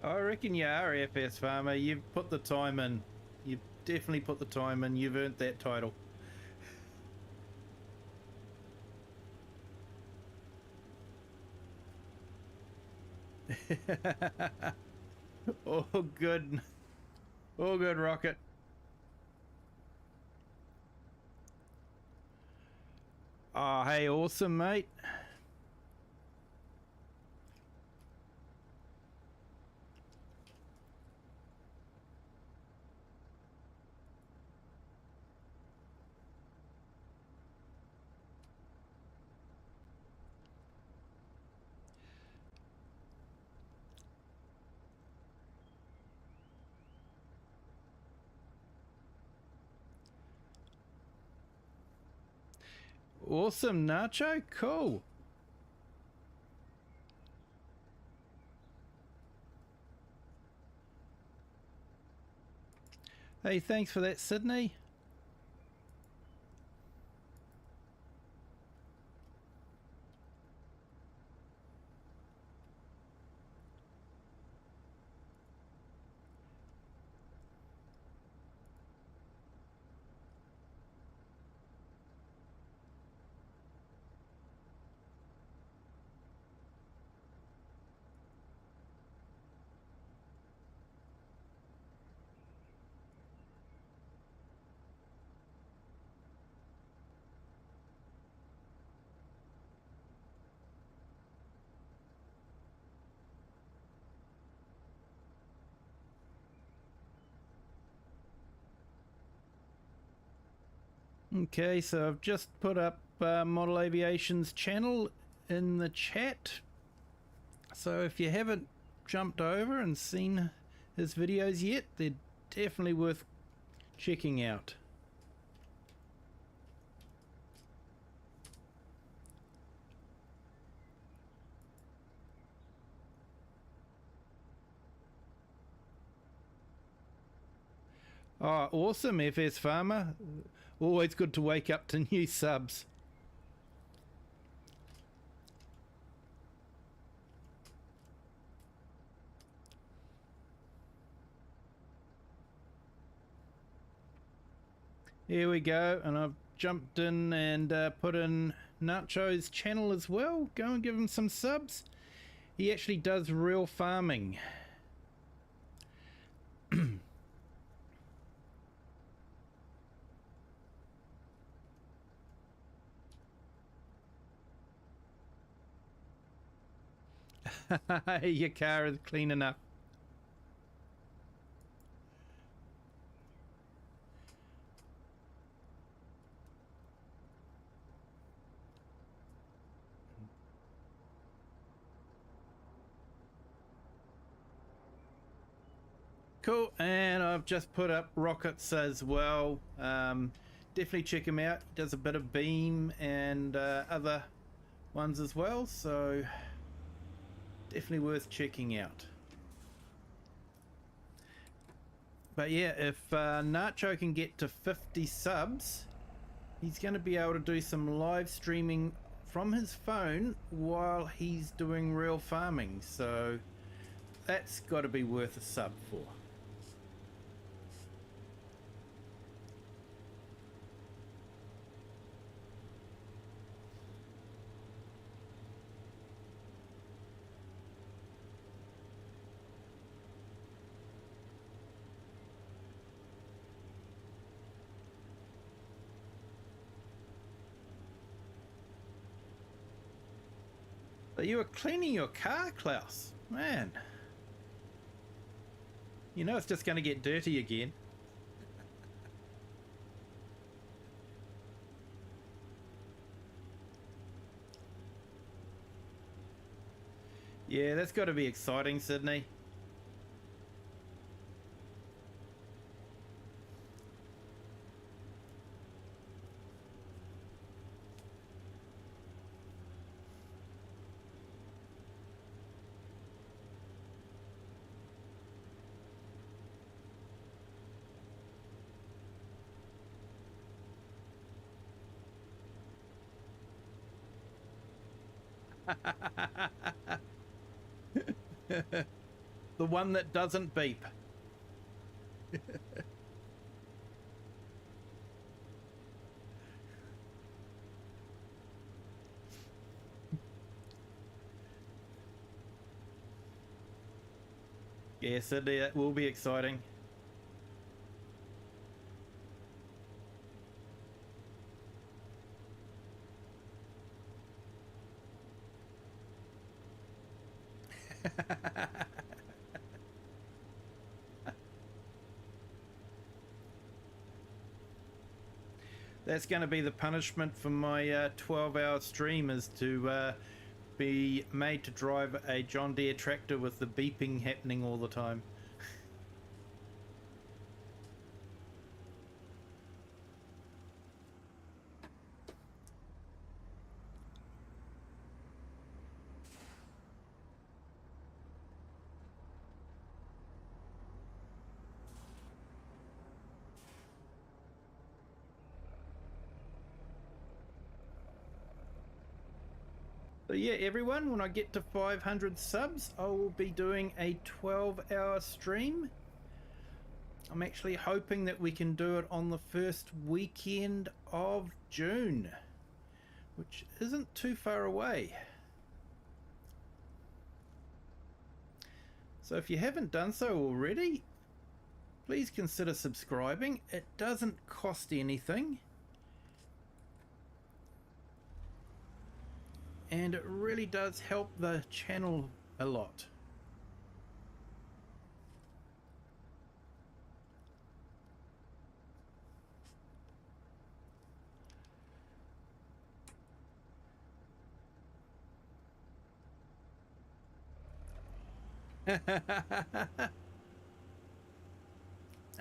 I reckon you are, FS Farmer. You've put the time in. You've definitely put the time in. You've earned that title. All good. All good, Rocket. Oh, hey, awesome, mate. Awesome, Nacho. Cool. Hey, thanks for that, Sydney. Okay, so I've just put up Model Aviation's channel in the chat. So if you haven't jumped over and seen his videos yet, they're definitely worth checking out. Oh, awesome, FS Farmer. Always good to wake up to new subs. Here we go, and I've jumped in and put in Nacho's channel as well. Go and give him some subs. He actually does real farming. Your car is clean enough. Cool, and I've just put up Rockets as well. Definitely check him out. He does a bit of Beam and other ones as well, so definitely worth checking out. But yeah, if Nacho can get to 50 subs, he's going to be able to do some live streaming from his phone while he's doing real farming, so that's got to be worth a sub for. But you were cleaning your car, Klaus. Man. You know it's just going to get dirty again. Yeah, that's got to be exciting, Sydney. The one that doesn't beep. Yes, it will be exciting. That's going to be the punishment for my 12-hour stream, is to be made to drive a John Deere tractor with the beeping happening all the time. So yeah, everyone, when I get to 500 subs, I will be doing a 12-hour stream. I'm actually hoping that we can do it on the first weekend of June, which isn't too far away. So if you haven't done so already, please consider subscribing. It doesn't cost anything. And it really does help the channel a lot.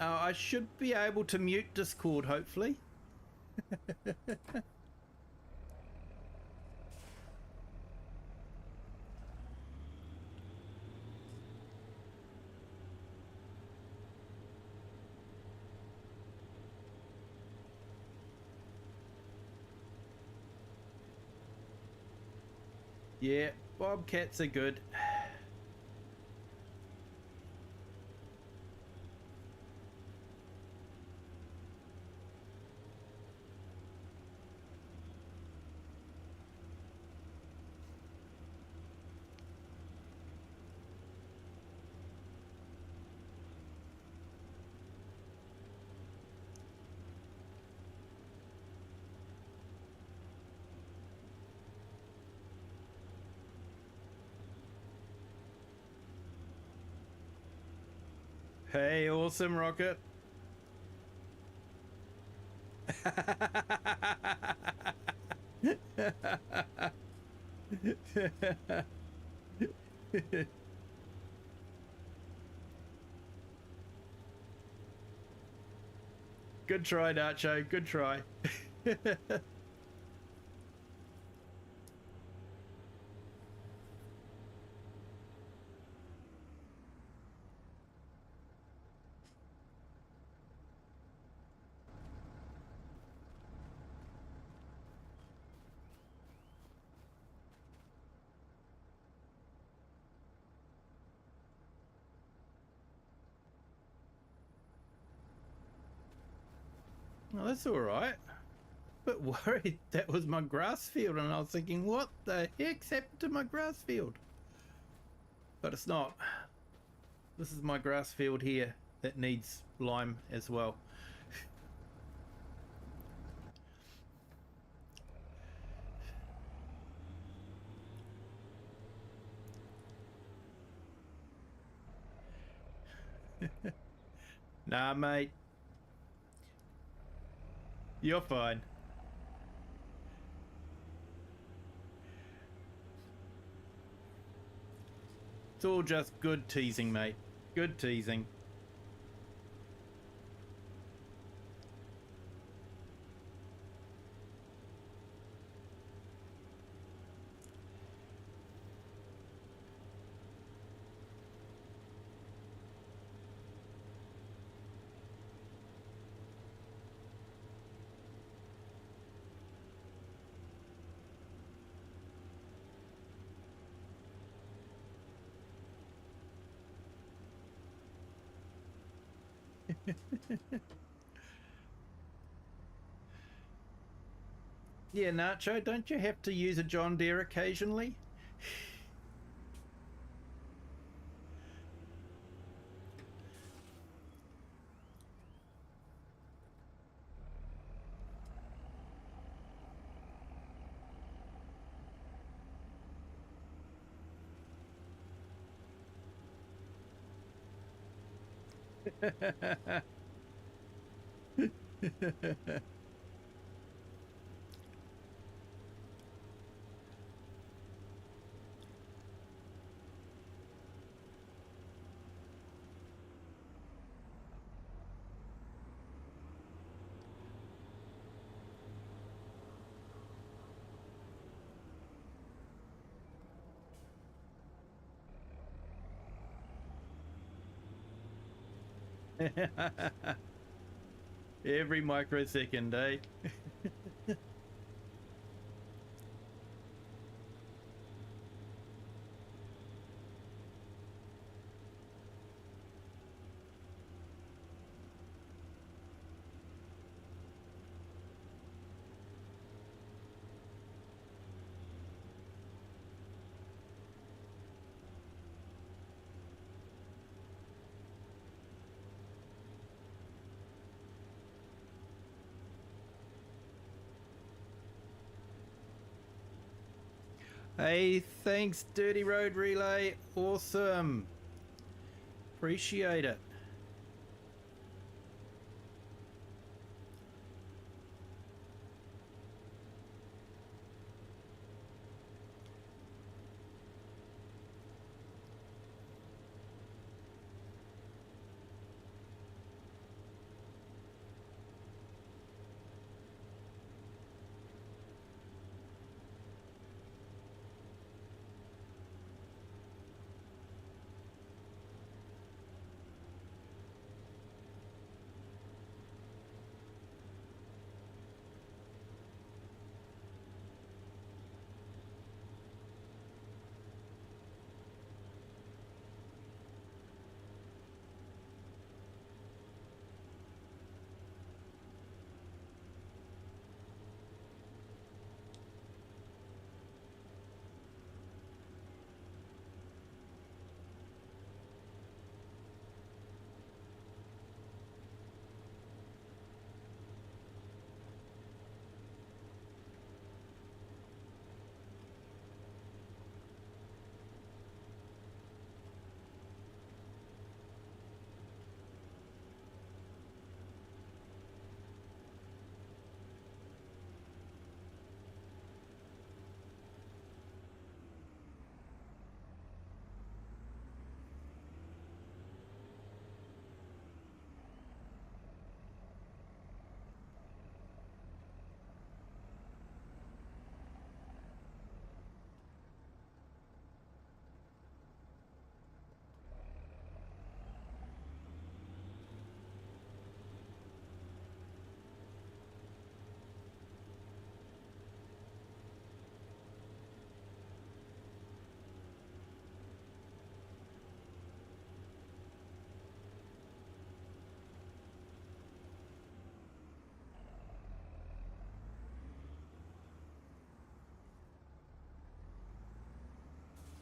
I should be able to mute Discord, hopefully. Yeah, bobcats are good. Hey, awesome, Rocket. Good try, Nacho. Good try. Well, that's all right. But worried that was my grass field, and I was thinking, what the heck's happened to my grass field? But it's not. This is my grass field here that needs lime as well. Nah, mate. You're fine. It's all just good teasing, mate. Good teasing. Yeah, Nacho, don't you have to use a John Deere occasionally? Every microsecond, eh? Hey, thanks, Dirty Road Relay. Awesome. Appreciate it.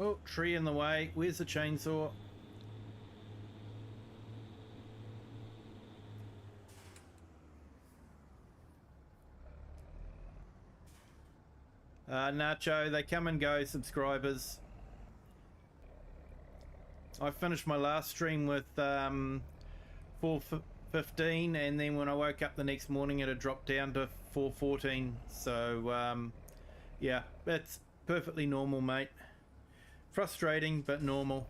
Oh, tree in the way. Where's the chainsaw? Nacho, they come and go, subscribers. I finished my last stream with 4:15, and then when I woke up the next morning it had dropped down to 4:14. So yeah, that's perfectly normal, mate. Frustrating, but normal.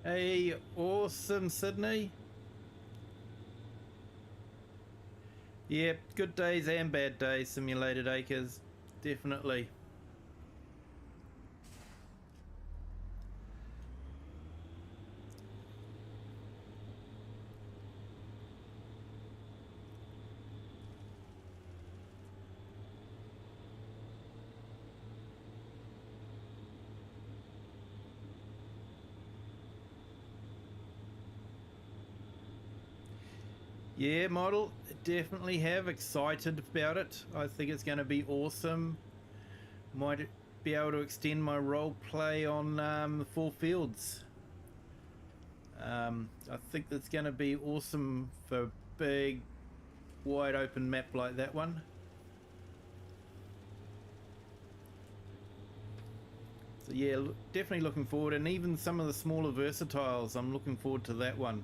Hey, awesome, Sydney. Yep, good days and bad days, Simulated Acres. Definitely. Yeah, model, definitely have. Excited about it. I think it's going to be awesome. Might be able to extend my role play on the 4 fields. I think that's going to be awesome for a big, wide open map like that one. So yeah, definitely looking forward, and even some of the smaller versatiles, I'm looking forward to that one.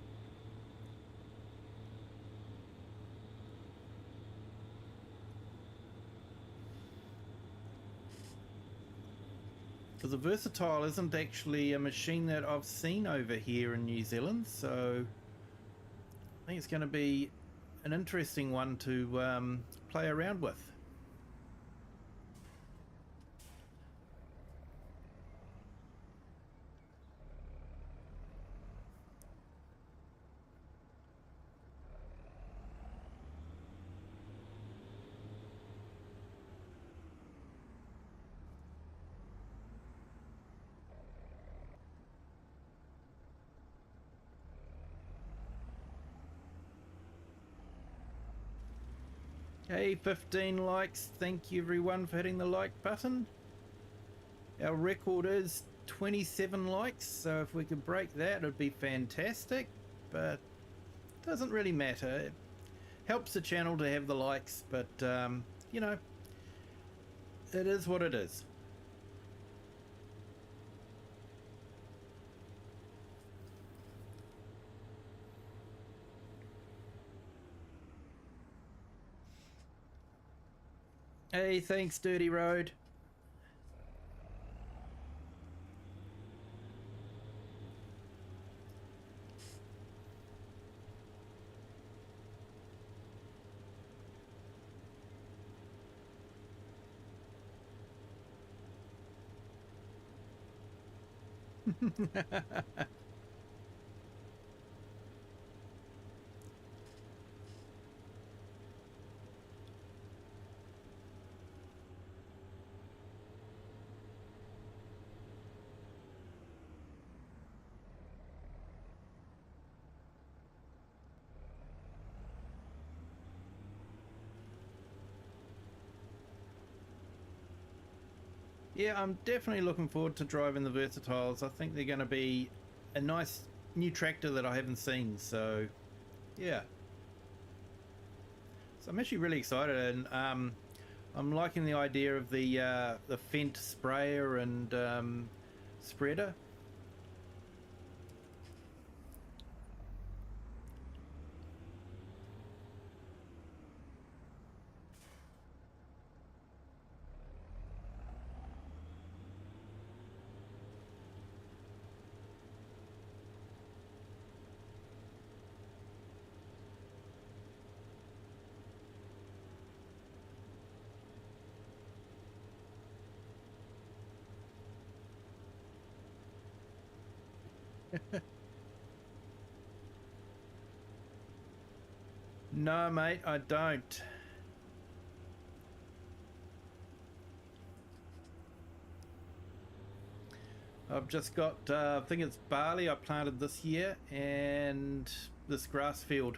Because the versatile isn't actually a machine that I've seen over here in New Zealand, so I think it's going to be an interesting one to play around with. Hey, 15 likes. Thank you everyone for hitting the like button. Our record is 27 likes, so if we could break that, it'd be fantastic. But it doesn't really matter. It helps the channel to have the likes, but you know, it is what it is. Hey, thanks, Dirty Road. Yeah, I'm definitely looking forward to driving the Versatiles. I think they're going to be a nice new tractor that I haven't seen, so yeah. So I'm actually really excited, and I'm liking the idea of the Fendt sprayer and spreader. No, mate, I don't. I've just got, I think it's barley I planted this year, and this grass field.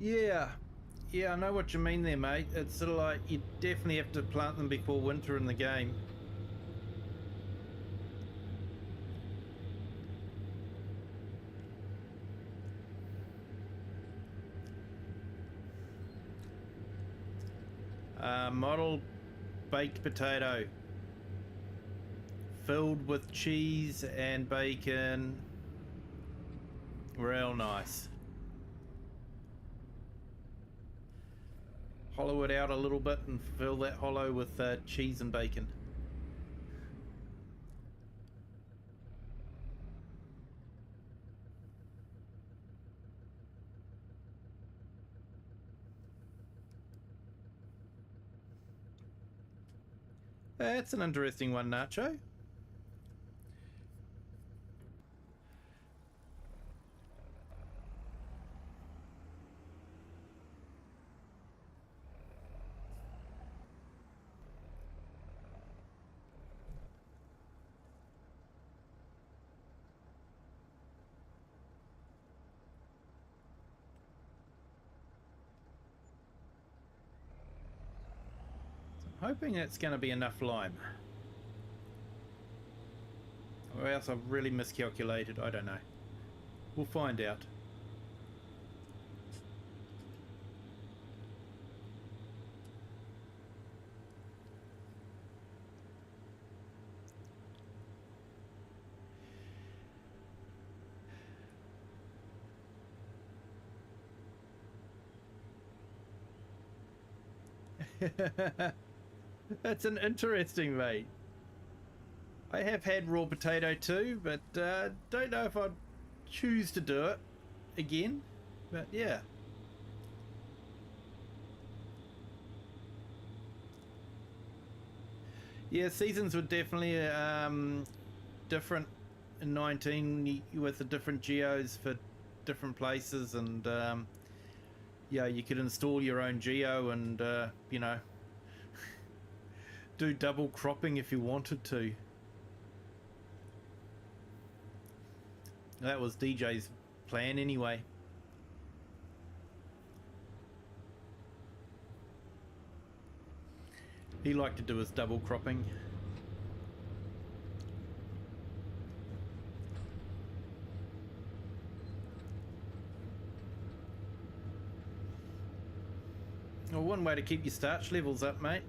Yeah, yeah, I know what you mean there, mate. It's sort of like you definitely have to plant them before winter in the game. Model baked potato filled with cheese and bacon. Real nice. Hollow it out a little bit and fill that hollow with cheese and bacon. That's an interesting one, Nacho. I'm hoping that's going to be enough lime. Or else I've really miscalculated. I don't know. We'll find out. That's an interesting, mate. I have had raw potato too, but don't know if I'd choose to do it again. But yeah. Yeah, seasons were definitely different in 19 with the different geos for different places, and yeah, you could install your own geo and you know, do double cropping if you wanted to. That was DJ's plan anyway. He liked to do his double cropping. Well, one way to keep your starch levels up, mate.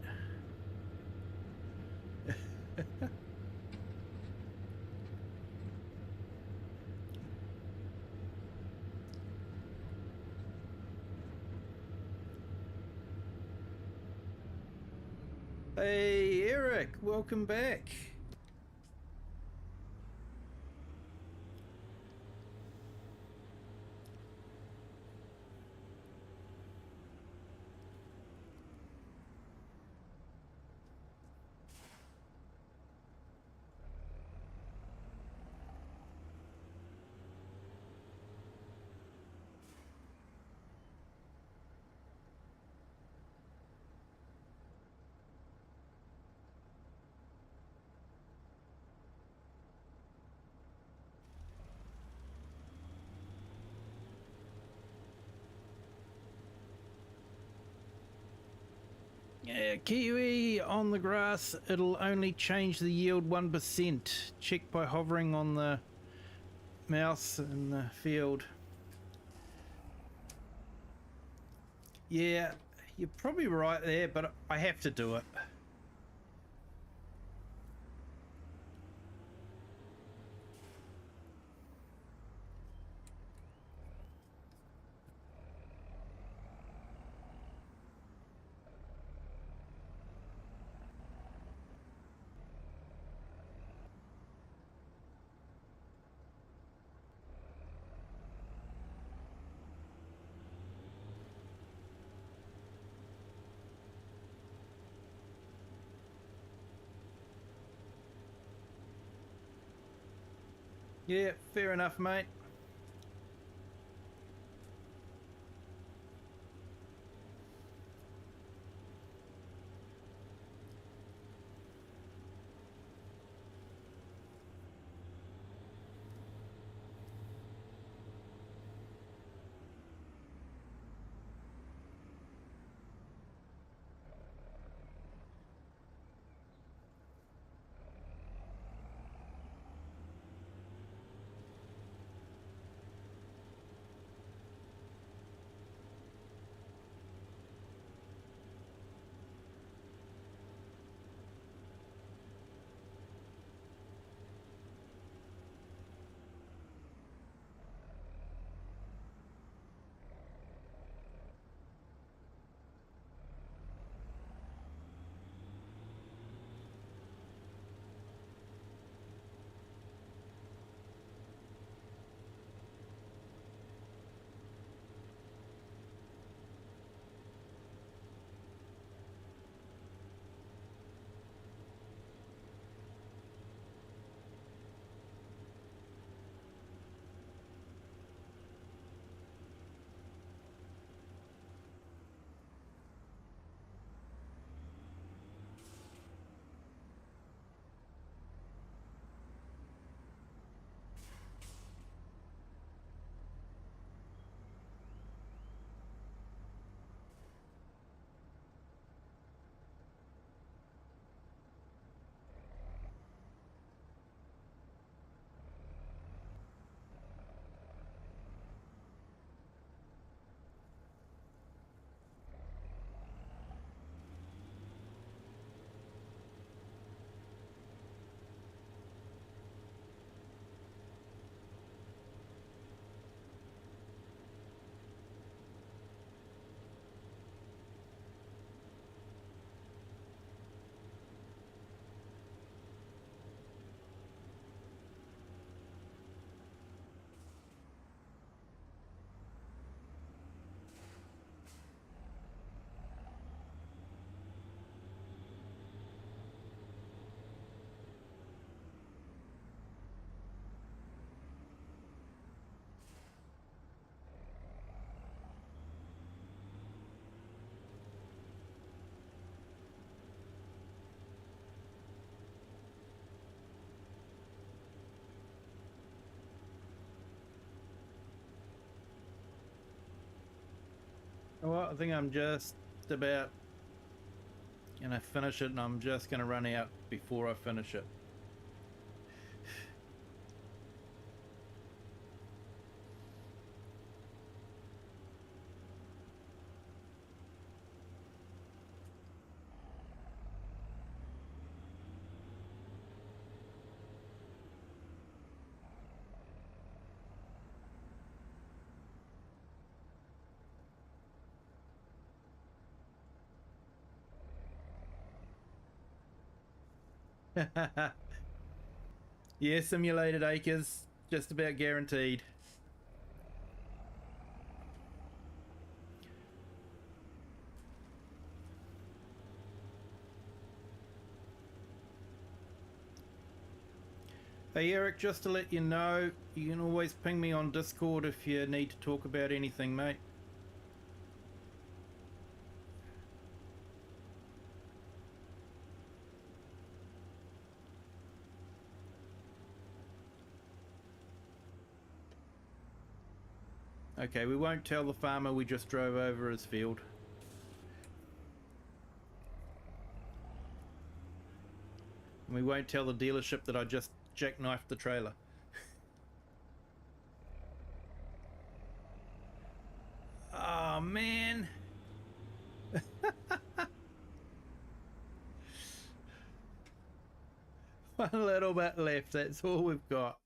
Hey, Eric, welcome back. Yeah, Kiwi on the grass, it'll only change the yield 1%. Check by hovering on the mouse in the field. Yeah, you're probably right there, but I have to do it. Yeah, fair enough, mate. Well, I think I'm just about gonna finish it, and I'm just gonna run out before I finish it. Yeah, simulated acres, just about guaranteed. Hey Eric, just to let you know, you can always ping me on Discord if you need to talk about anything, mate. Okay, we won't tell the farmer we just drove over his field. And we won't tell the dealership that I just jackknifed the trailer. Oh man. One little bit left, that's all we've got.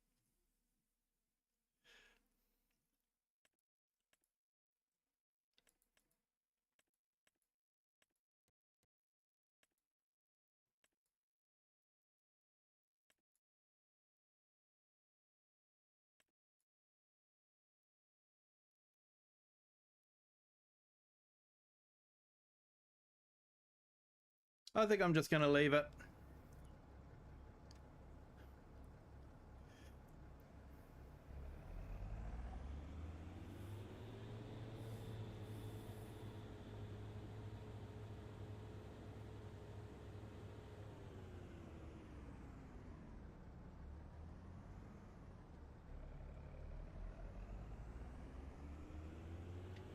I think I'm just going to leave it.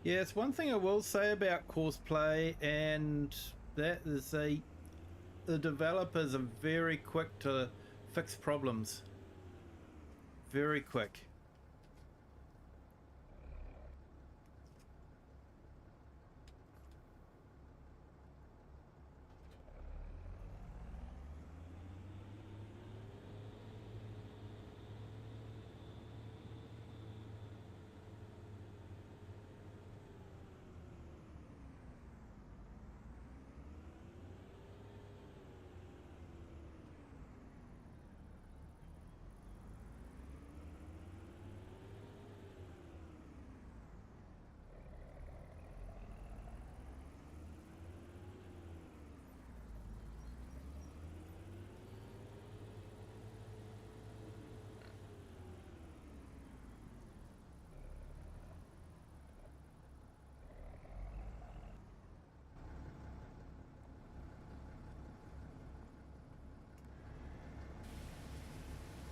Yeah, it's one thing I will say about courseplay, and that is the developers are very quick to fix problems. Very quick.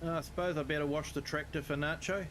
I suppose I better wash the tractor for Nacho.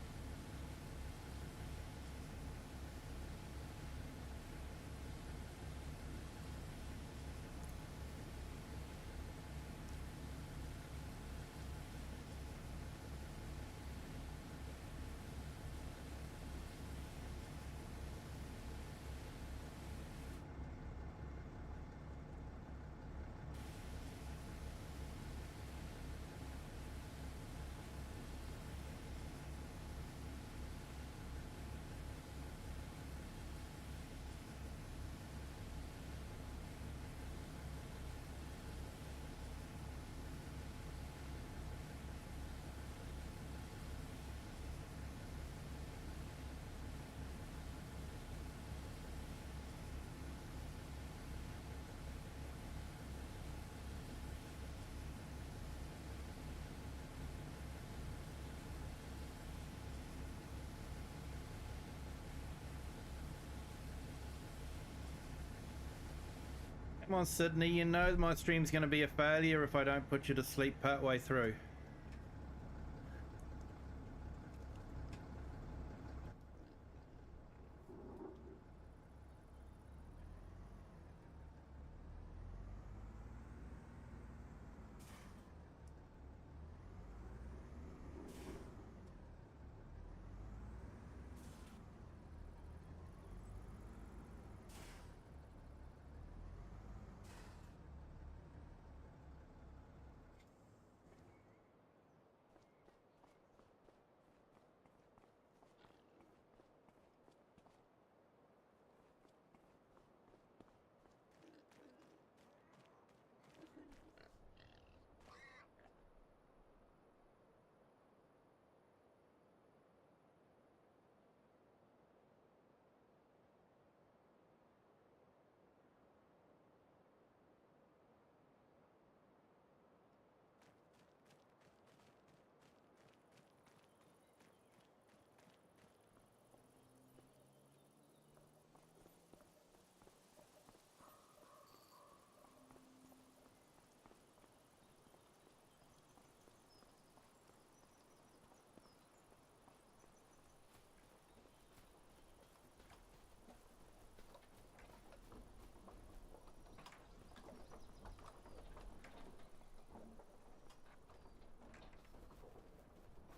Come on, Sydney, you know my stream's going to be a failure if I don't put you to sleep partway through.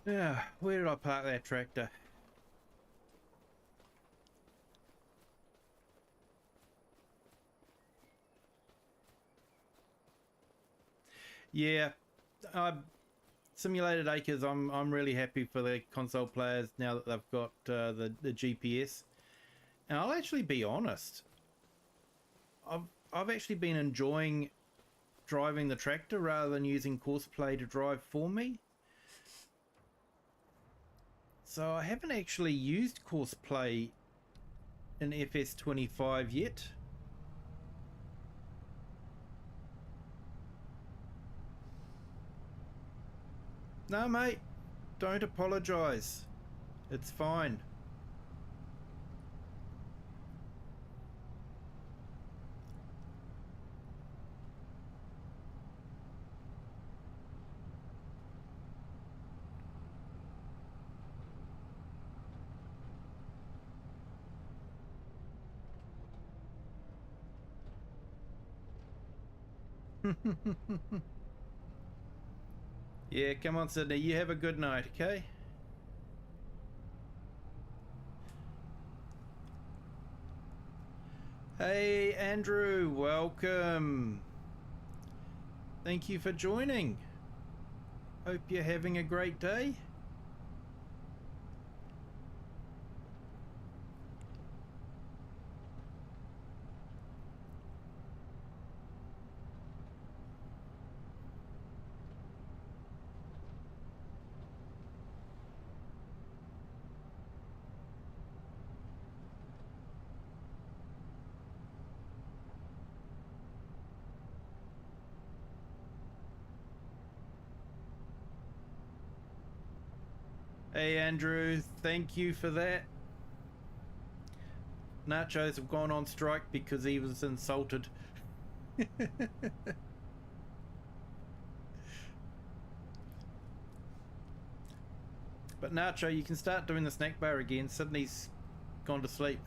Yeah, where did I park that tractor? Yeah, Simulated Acres. I'm really happy for the console players now that they've got the GPS. And I'll actually be honest, I've actually been enjoying driving the tractor rather than using Courseplay to drive for me. So I haven't actually used Courseplay in FS25 yet. No, mate, don't apologise. It's fine. Yeah, come on, Sydney. You have a good night, okay? Hey, Andrew. Welcome. Thank you for joining. Hope you're having a great day. Hey, Andrew. Thank you for that. Nachos have gone on strike because he was insulted. But Nacho, you can start doing the snack bar again. Sydney's gone to sleep.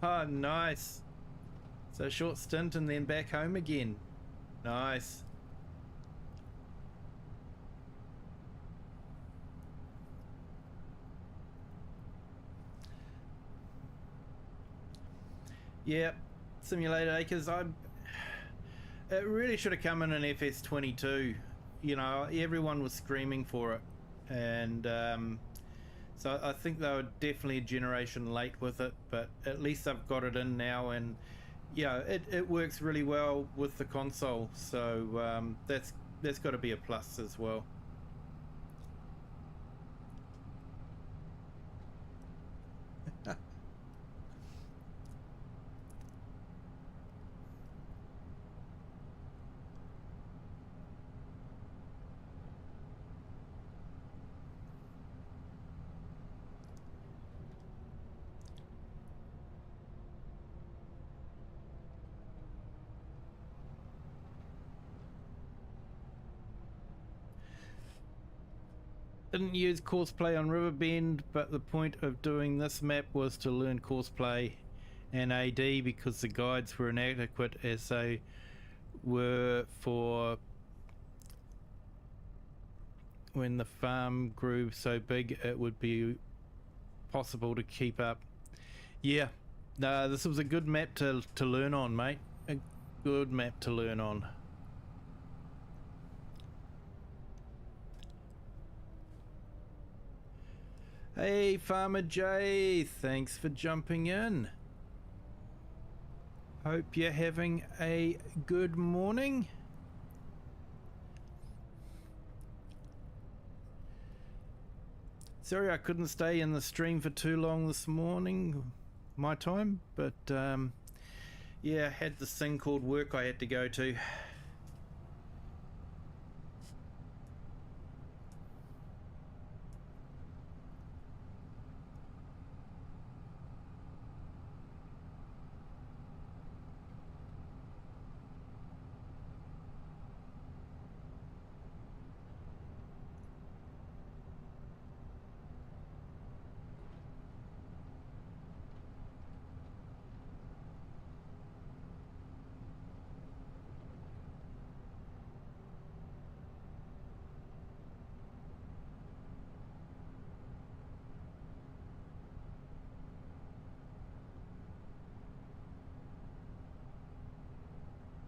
Ah, nice. So short stint and then back home again. Nice. Yep, Simulated Acres. It really should have come in an FS22. You know, everyone was screaming for it, and so I think they were definitely a generation late with it. But at least I've got it in now, and yeah, it works really well with the console. So that's got to be a plus as well. Didn't use Courseplay on Riverbend, but the point of doing this map was to learn Courseplay and AD because the guides were inadequate as they were for when the farm grew so big it would be possible to keep up. Yeah, no, this was a good map to learn on, mate. A good map to learn on. Hey, Farmer Jay, thanks for jumping in. Hope you're having a good morning. Sorry I couldn't stay in the stream for too long this morning, my time, but yeah, I had this thing called work I had to go to.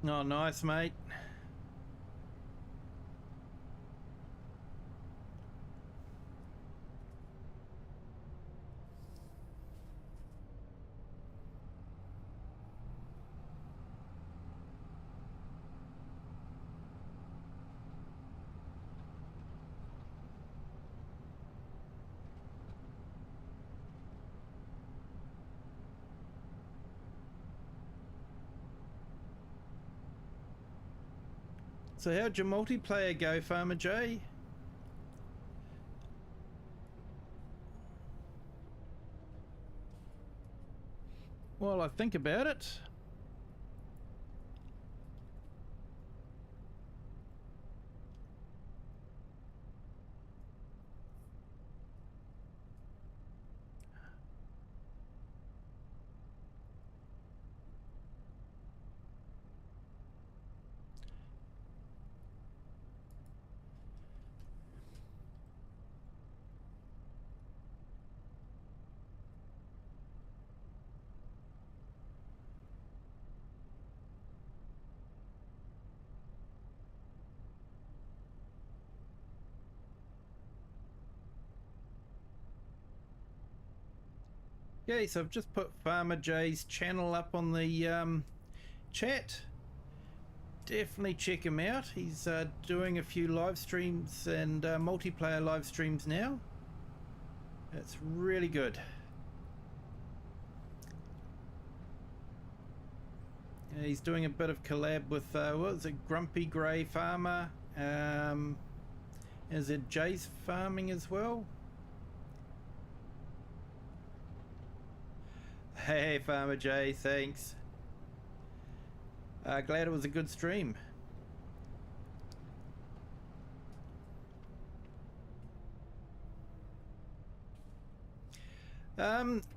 Oh, nice, mate. So how'd your multiplayer go, Farmer J? While I think about it. Okay, so I've just put Farmer J's channel up on the chat. Definitely check him out. He's doing a few live streams and multiplayer live streams now. It's really good. He's doing a bit of collab with what is it, Grumpy Grey Farmer. Is it Jay's Farming as well? Hey Farmer Jay, thanks. Glad it was a good stream.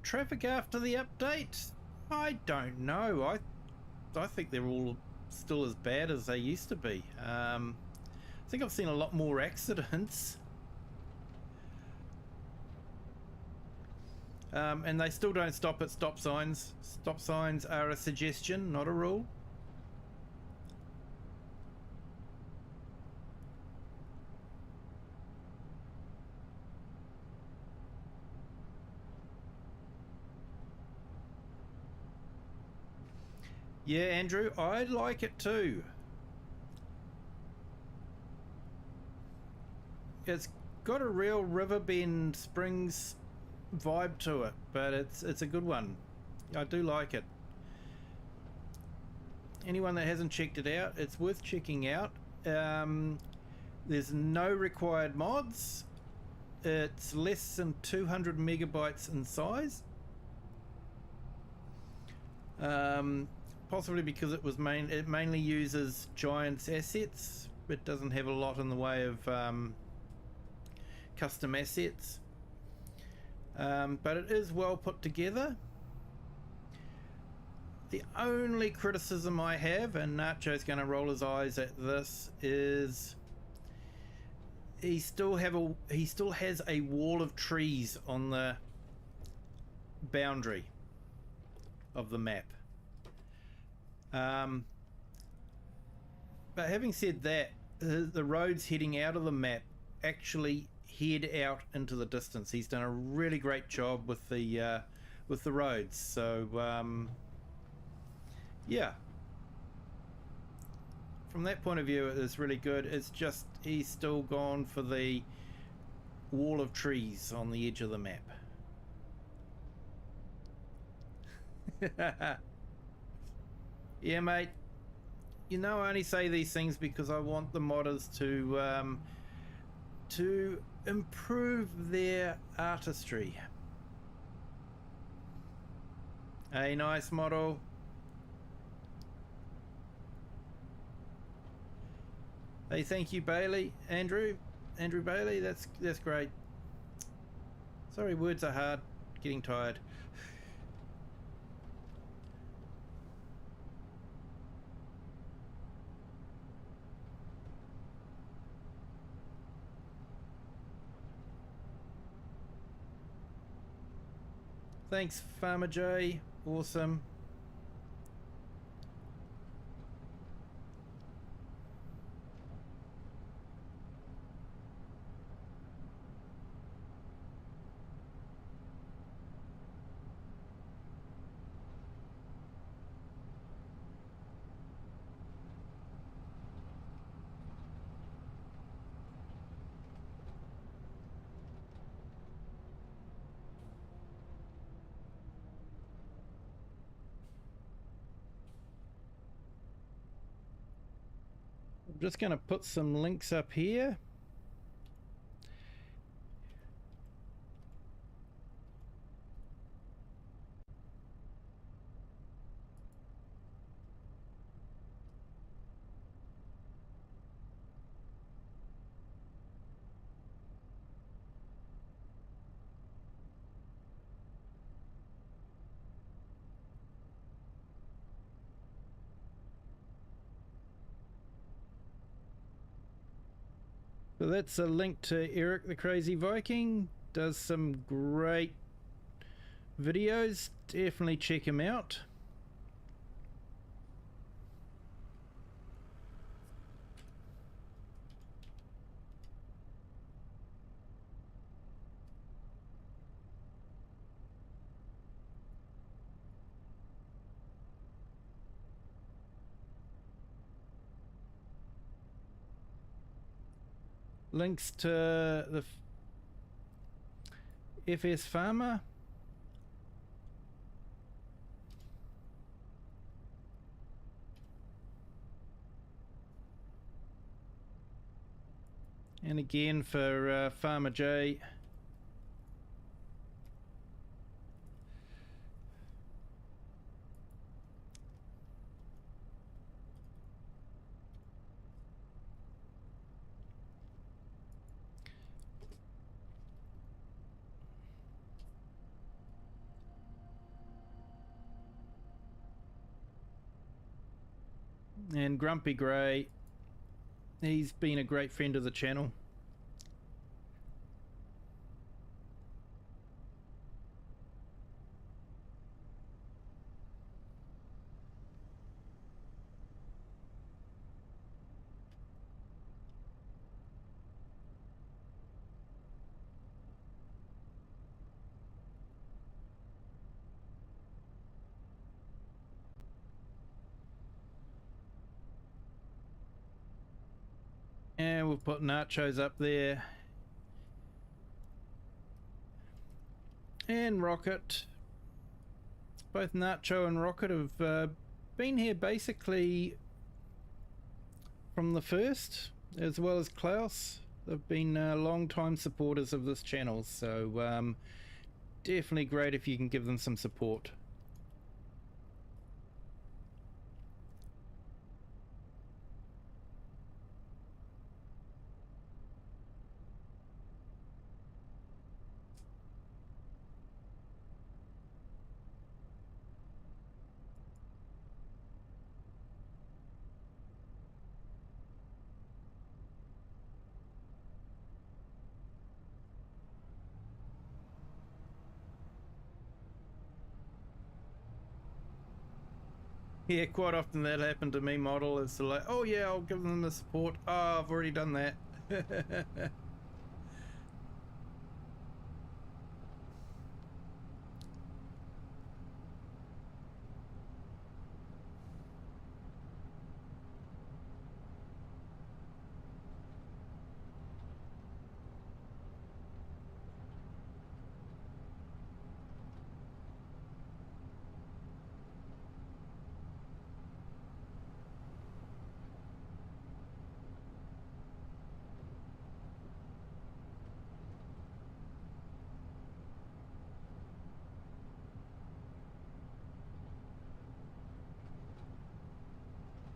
Traffic after the update? I don't know. I think they're all still as bad as they used to be. I think I've seen a lot more accidents. And they still don't stop at stop signs. Stop signs are a suggestion, not a rule. Yeah, Andrew, I like it too. It's got a real Riverbend Springs vibe to it, but it's a good one. I do like it. Anyone that hasn't checked it out, it's worth checking out. There's no required mods. It's less than 200 megabytes in size. Possibly because it mainly uses Giant's assets. It doesn't have a lot in the way of custom assets. But it is well put together. The only criticism I have, and Nacho's going to roll his eyes at this, is he still has a wall of trees on the boundary of the map. But having said that, the roads heading out of the map actually head out into the distance. He's done a really great job with the roads. So yeah, from that point of view, it's really good. It's just he's still gone for the wall of trees on the edge of the map. Yeah, mate. You know, I only say these things because I want the modders to improve their artistry. A nice model. Hey, thank you, Bailey. Andrew Bailey. That's great. Sorry, words are hard. Getting tired. Thanks, Farmer J. Awesome. I'm just going to put some links up here. So that's a link to Eric the Crazy Viking. Does some great videos. Definitely check him out. Links to the FS Farmer. And again for Farmer J. And Grumpy Grey, he's been a great friend of the channel. And we'll put nachos up there. And Rocket. Both Nacho and Rocket have been here basically from the first, as well as Klaus. They've been long-time supporters of this channel, so definitely great if you can give them some support. Yeah, quite often that happened to me, model. It's like, oh yeah, I'll give them the support. Oh, I've already done that.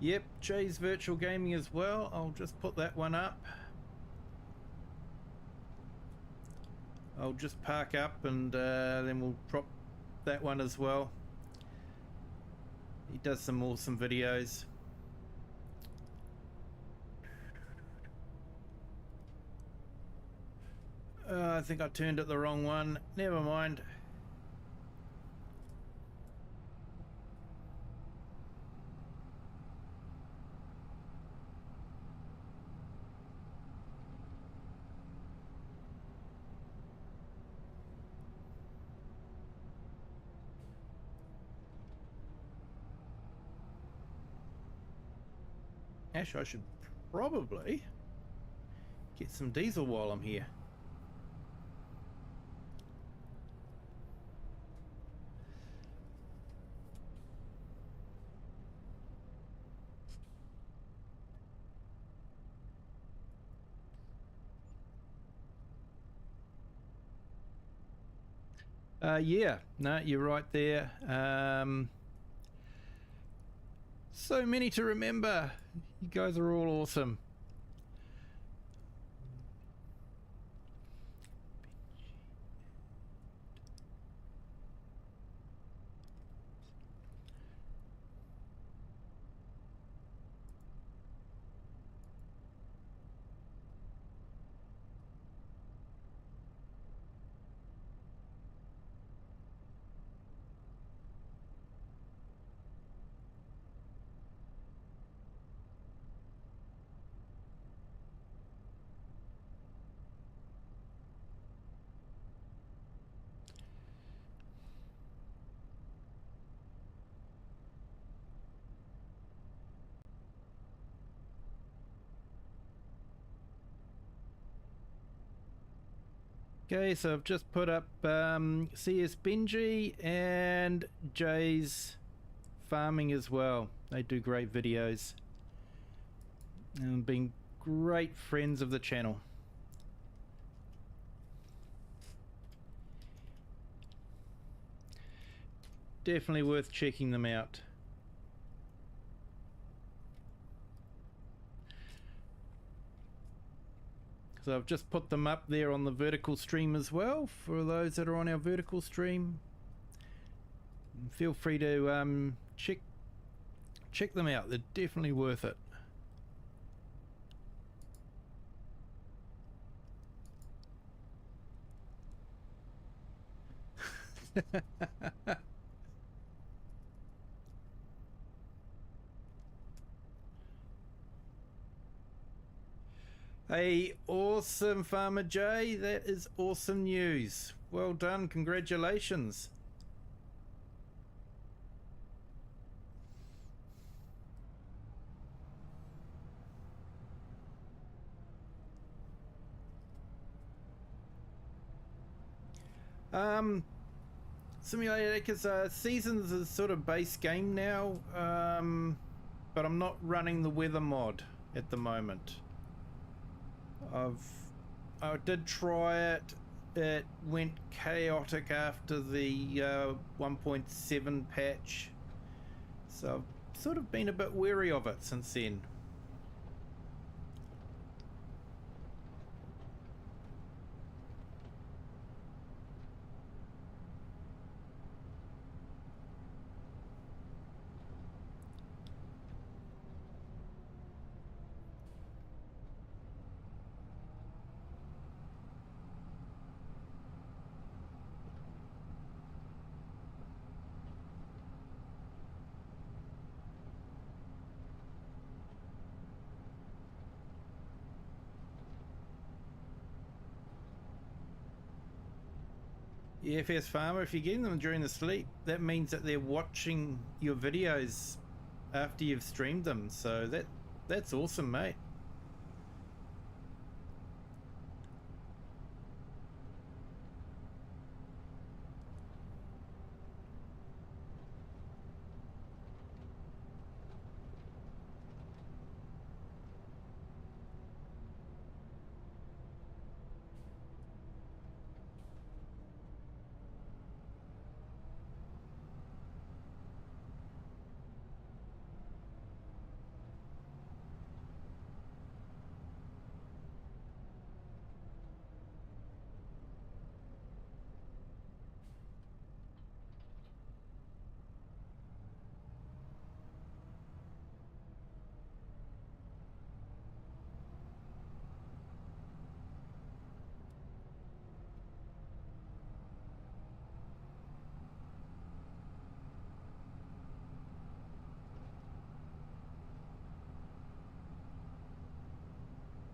Yep, Jay's Virtual Gaming as well. I'll just put that one up. I'll just park up and then we'll prop that one as well. He does some awesome videos. I think I turned it the wrong one. Never mind. Actually, I should probably get some diesel while I'm here. Yeah, no, you're right there. So many to remember. You guys are all awesome. Okay, so I've just put up CS Benji and Jay's farming as well. They do great videos and been great friends of the channel. Definitely worth checking them out. So I've just put them up there on the vertical stream as well for those that are on our vertical stream. Feel free to check them out. They're definitely worth it. Hey, awesome, Farmer Jay. That is awesome news. Well done. Congratulations. Simulated Acres Seasons is sort of base game now, but I'm not running the weather mod at the moment. I did try it. It went chaotic after the 1.7 patch, so I've sort of been a bit wary of it since then. EFS Farmer, if you're getting them during the sleep, that means that they're watching your videos after you've streamed them, so that's awesome, mate.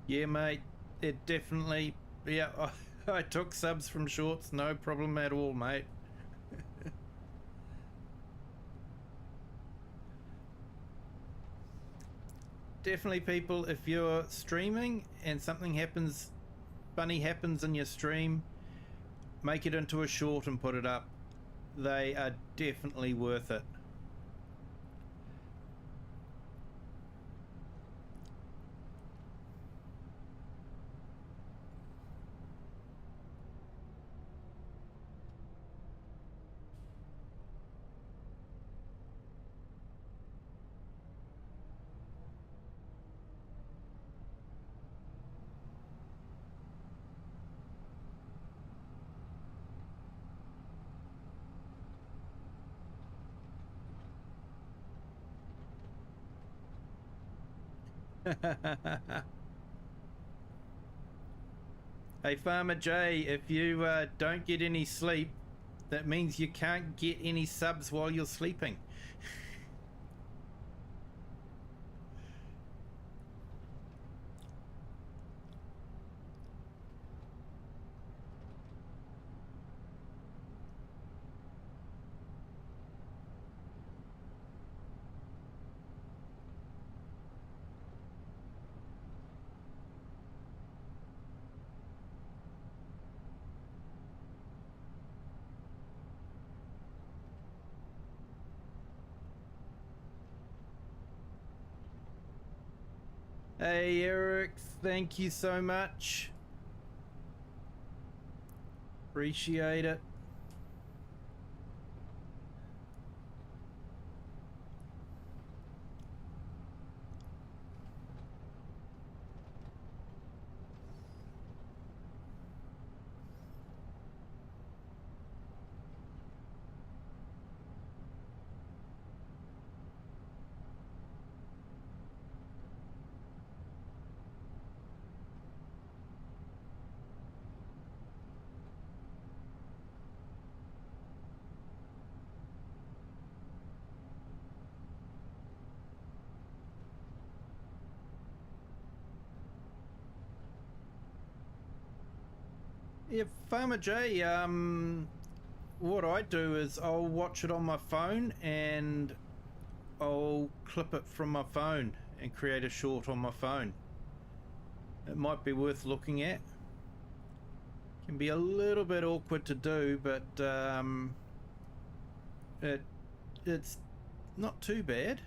Yeah, mate, it definitely, yeah, I took subs from shorts, no problem at all, mate. Definitely, people, if you're streaming and something happens, funny happens in your stream, make it into a short and put it up. They are definitely worth it. Hey, Farmer J, if you don't get any sleep, that means you can't get any subs while you're sleeping. Hey, Eric, thank you so much. Appreciate it. Yeah, Farmer J, what I do is I'll watch it on my phone and I'll clip it from my phone and create a short on my phone. It might be worth looking at. Can be a little bit awkward to do, but it's not too bad.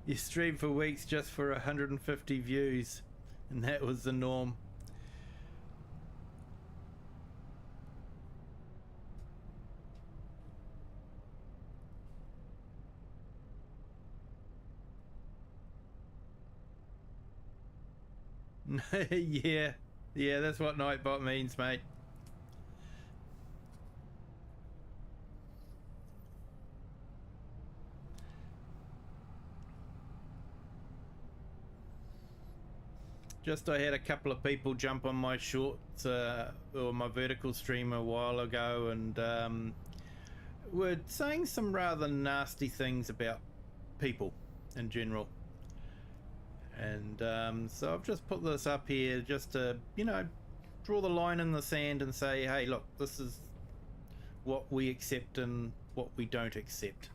You streamed for weeks just for 150 views, and that was the norm. Yeah, that's what Nightbot means, mate. Just I had a couple of people jump on my shorts or my vertical stream a while ago and were saying some rather nasty things about people in general. And so I've just put this up here just to, you know, draw the line in the sand and say, hey, look, this is what we accept and what we don't accept.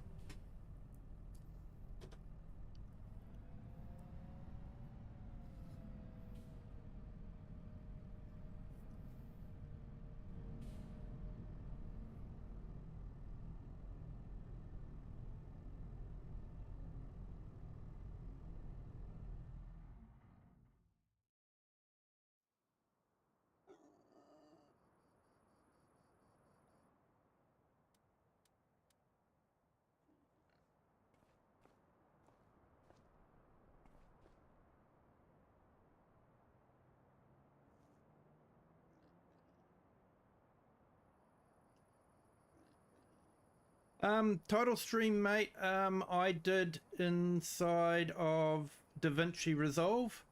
Title stream, mate, I did inside of DaVinci Resolve.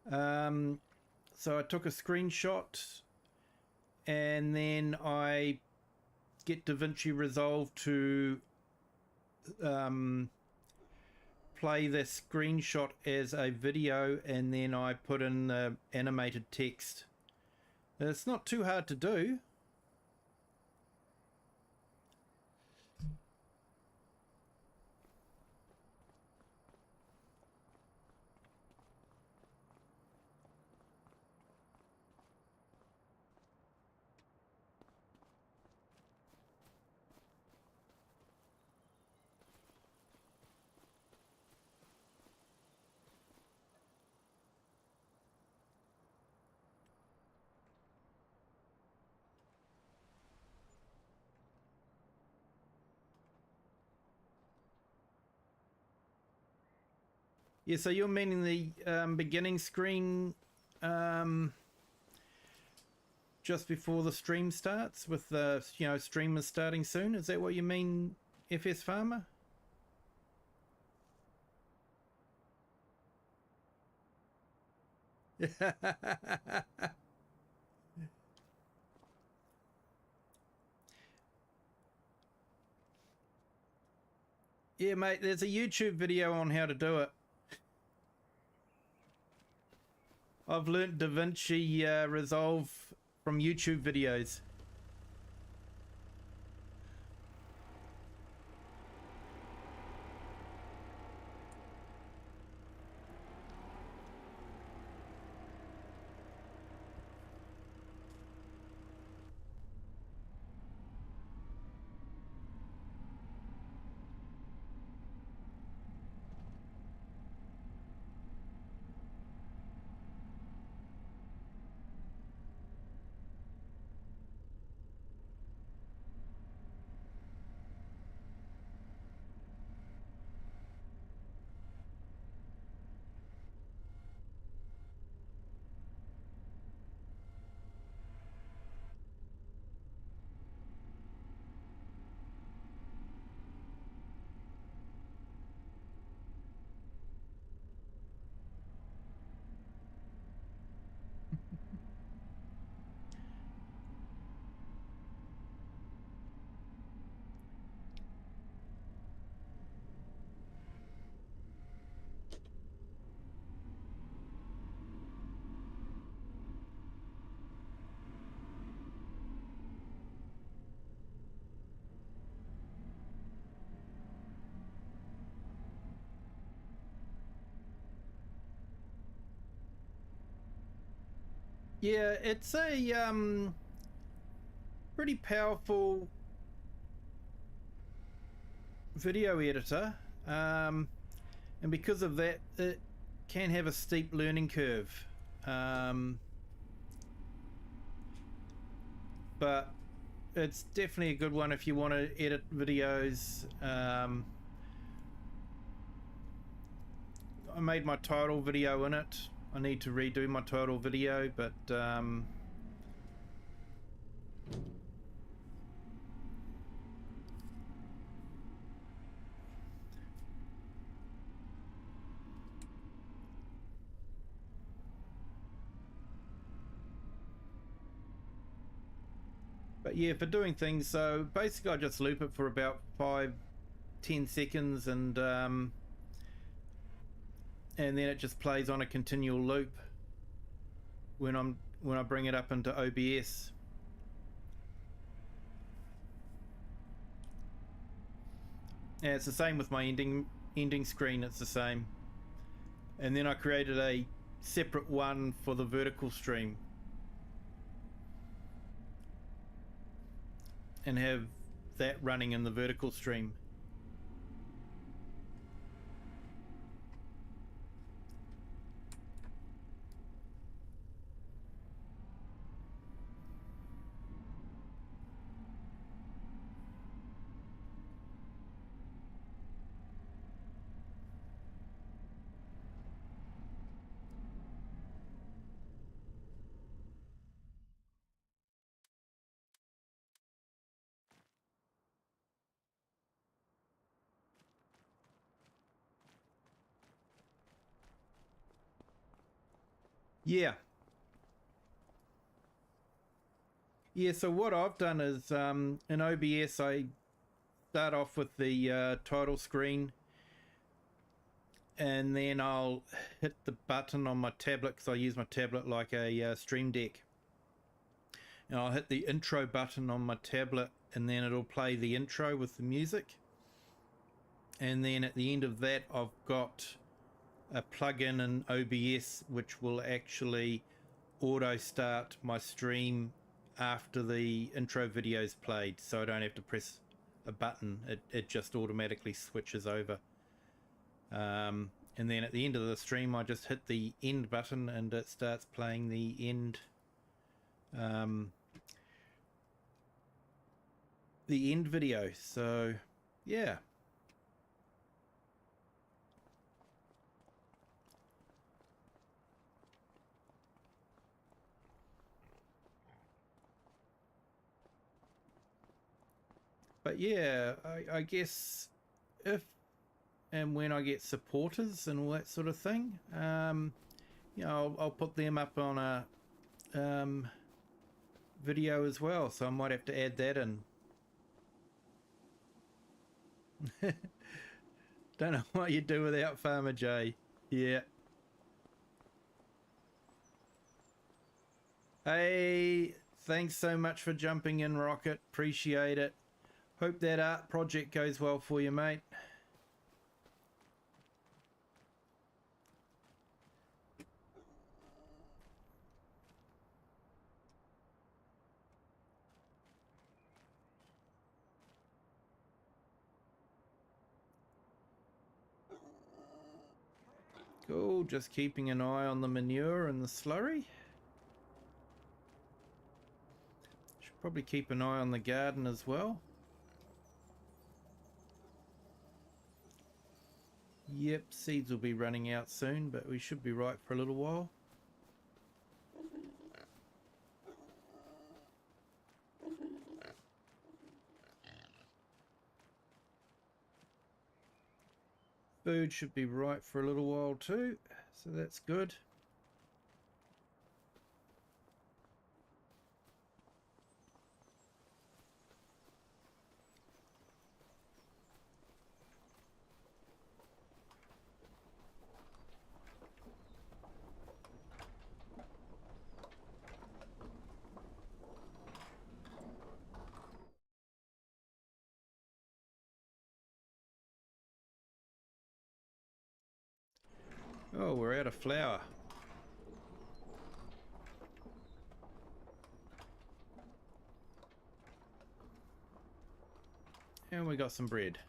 So I took a screenshot and then I get DaVinci Resolve to play the screenshot as a video, and then I put in the animated text. It's not too hard to do. Yeah, so you're meaning the beginning screen just before the stream starts, with the streamers starting soon. Is that what you mean, FS Farmer? Yeah, mate, there's a YouTube video on how to do it. I've learnt DaVinci Resolve from YouTube videos. Yeah, it's a pretty powerful video editor, and because of that, it can have a steep learning curve. But it's definitely a good one if you want to edit videos. I made my title video in it. I need to redo my title video, but yeah, for doing things, so basically I just loop it for about 5-10 seconds, and then it just plays on a continual loop when I bring it up into OBS. And it's the same with my ending screen. It's the same. And then I created a separate one for the vertical stream, and have that running in the vertical stream. Yeah. Yeah, so what I've done is in OBS I start off with the title screen, and then I'll hit the button on my tablet, because I use my tablet like a Stream Deck. And I'll hit the intro button on my tablet, and then it'll play the intro with the music. And then at the end of that, I've got a plugin in OBS which will actually auto start my stream after the intro video is played, so I don't have to press a button. It just automatically switches over. And then at the end of the stream I just hit the end button and it starts playing the end video. So yeah. But yeah, I guess if and when I get supporters and all that sort of thing, you know, I'll put them up on a video as well, so I might have to add that in. Don't know what you do without Farmer J. Yeah. Hey, thanks so much for jumping in, Rocket. Appreciate it. Hope that art project goes well for you, mate. Cool, just keeping an eye on the manure and the slurry. Should probably keep an eye on the garden as well. Yep, seeds will be running out soon, but we should be right for a little while. Food should be right for a little while too, so that's good. Oh, we're out of flour. And we got some bread.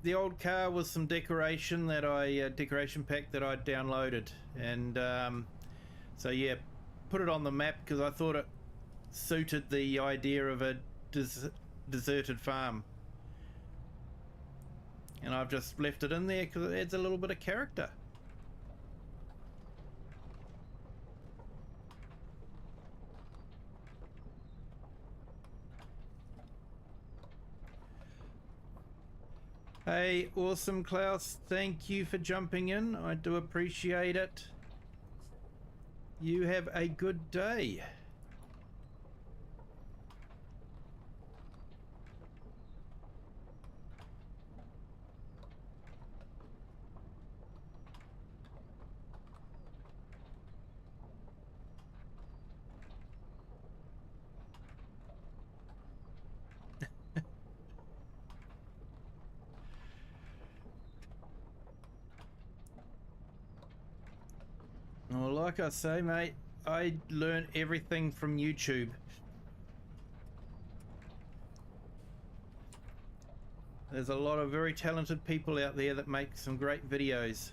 The old car was some decoration that decoration pack that I downloaded, and so yeah, put it on the map because I thought it suited the idea of a deserted farm, and I've just left it in there because it adds a little bit of character. Hey, awesome Klaus, thank you for jumping in. I do appreciate it. You have a good day. Well, like I say, mate, I learned everything from YouTube. There's a lot of very talented people out there that make some great videos.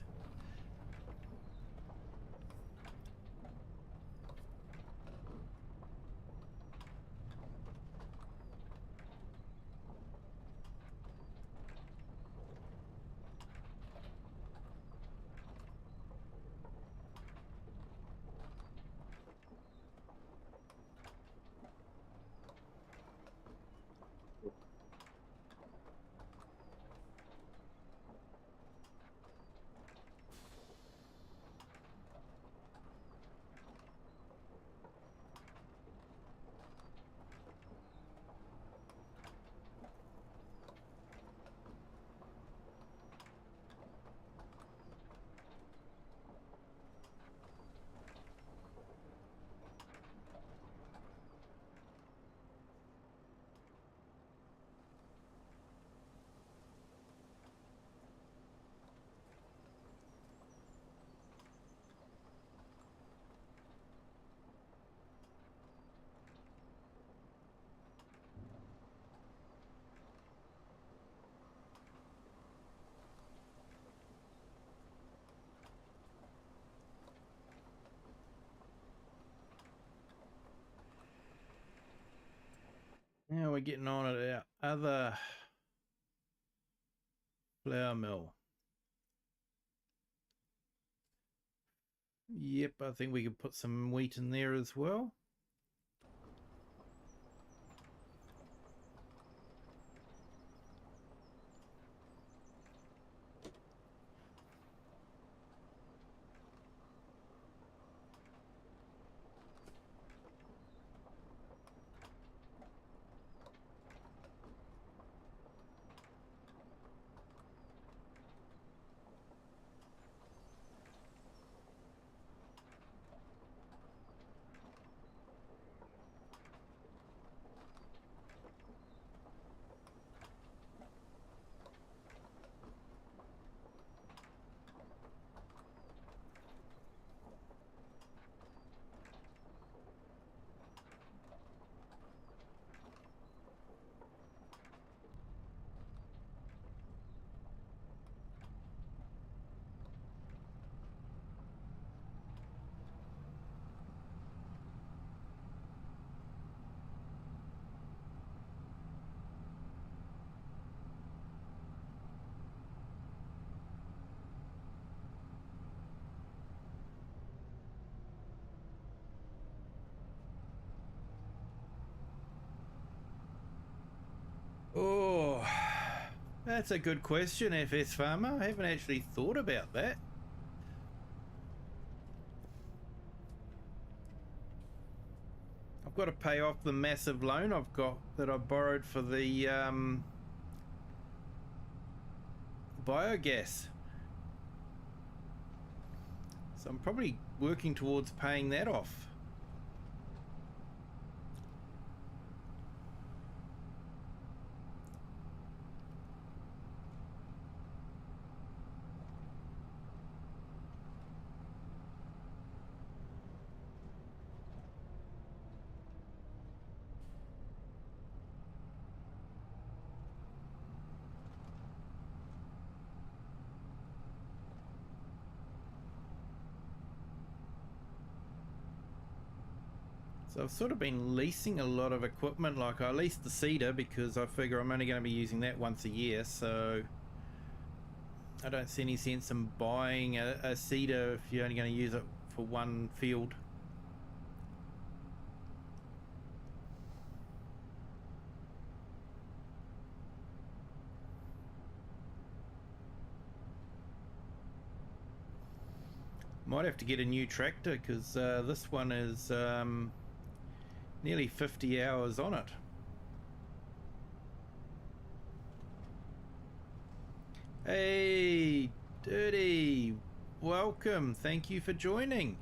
we getting on at our other flour mill? Yep, I think we could put some wheat in there as well. Oh, that's a good question, FS Farmer. I haven't actually thought about that. I've got to pay off the massive loan I've got that I borrowed for the biogas. So I'm probably working towards paying that off. So I've sort of been leasing a lot of equipment. Like I leased the seeder because I figure I'm only going to be using that once a year, so I don't see any sense in buying a seeder if you're only going to use it for one field. Might have to get a new tractor because this one is nearly 50 hours on it. Hey, Dirty, welcome. Thank you for joining.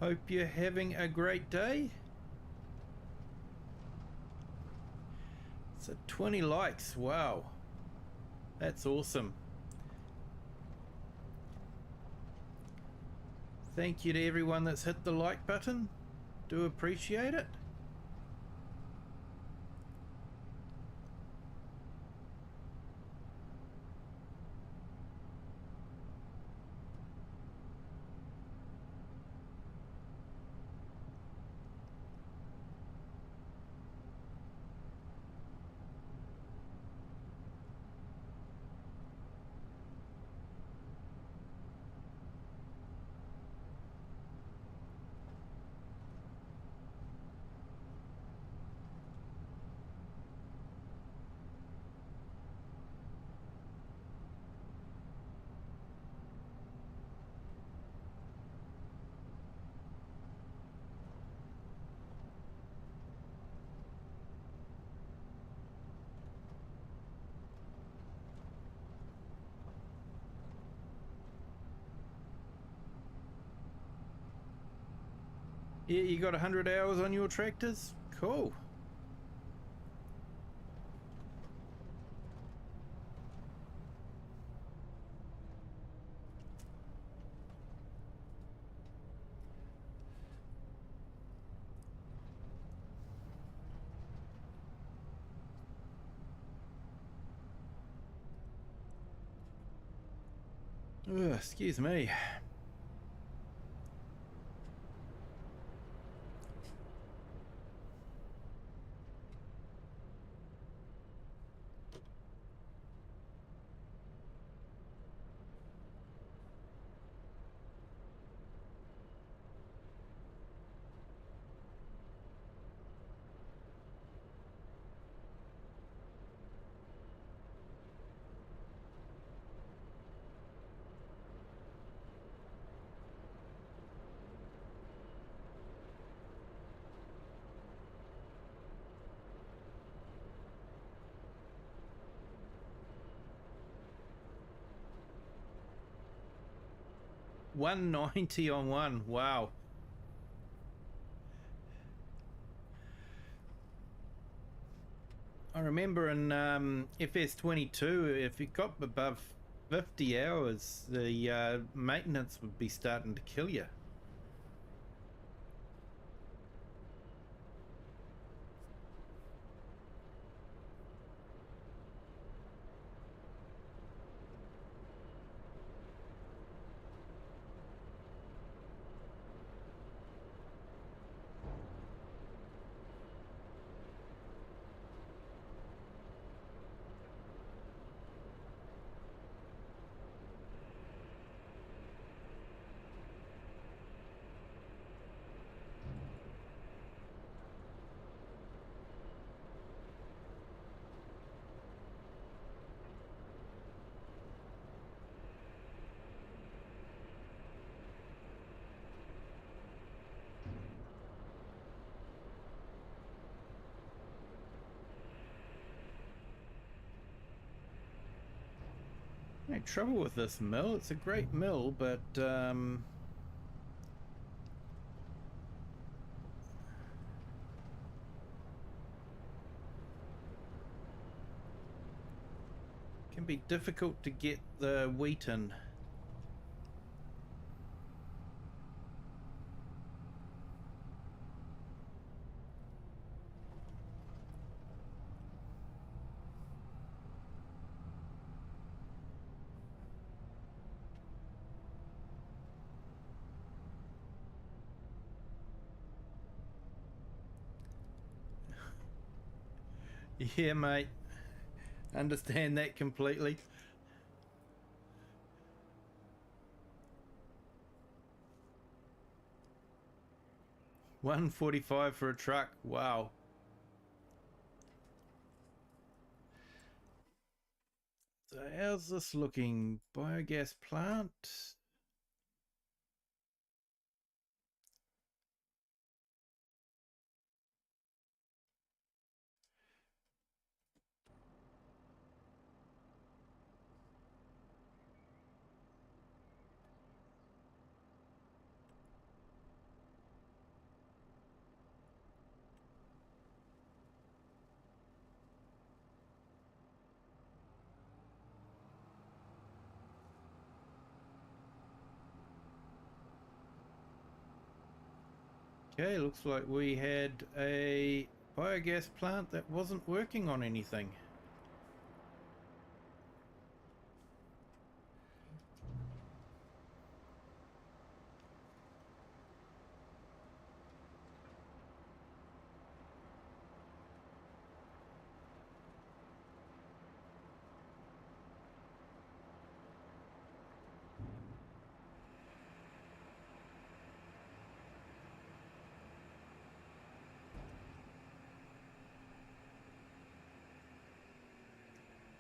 Hope you're having a great day. So 20 likes, wow. That's awesome. Thank you to everyone that's hit the like button. Do appreciate it. Yeah, you got 100 hours on your tractors? Cool. Ugh, excuse me. 190 on one. Wow. I remember in FS22, if it got above 50 hours, the maintenance would be starting to kill you. No trouble with this mill. It's a great mill, but can be difficult to get the wheat in. Yeah, mate. Understand that completely. $145 for a truck. Wow. So how's this looking? Biogas plant. Okay, looks like we had a biogas plant that wasn't working on anything.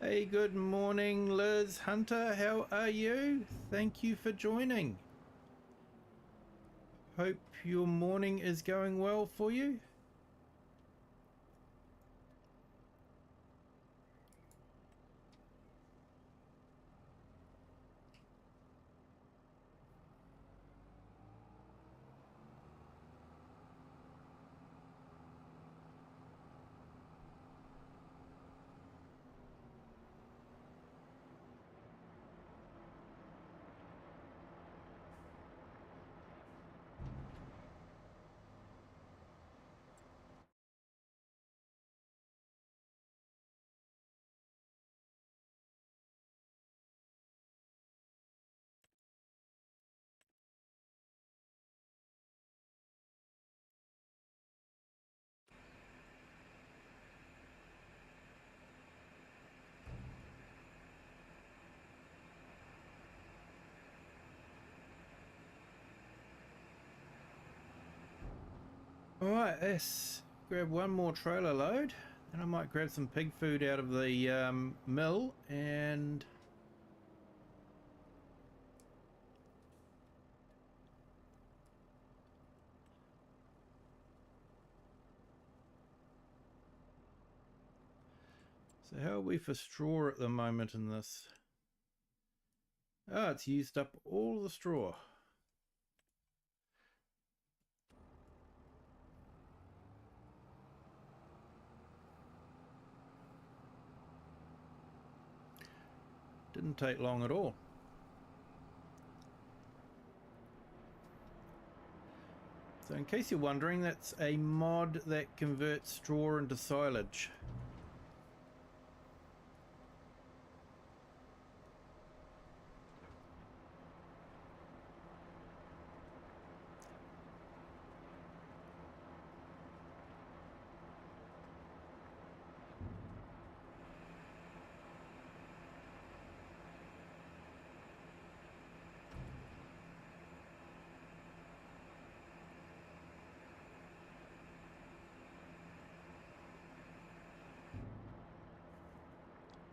Hey, good morning, Liz Hunter. How are you? Thank you for joining. Hope your morning is going well for you. Alright, let's grab one more trailer load, and I might grab some pig food out of the mill and so how are we for straw at the moment in this? Oh, it's used up all the straw. Didn't take long at all. So in case you're wondering, that's a mod that converts straw into silage.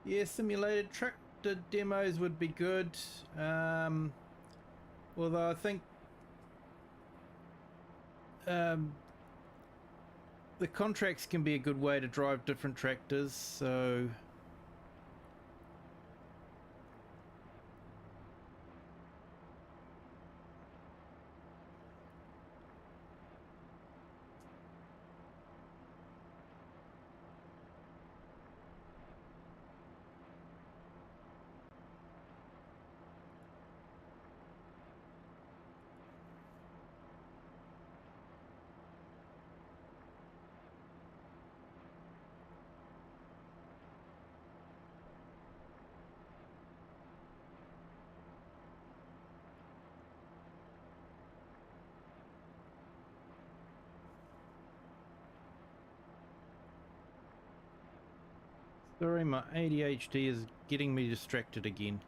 Yeah, simulated tractor demos would be good. Although I think the contracts can be a good way to drive different tractors, so sorry, my ADHD is getting me distracted again.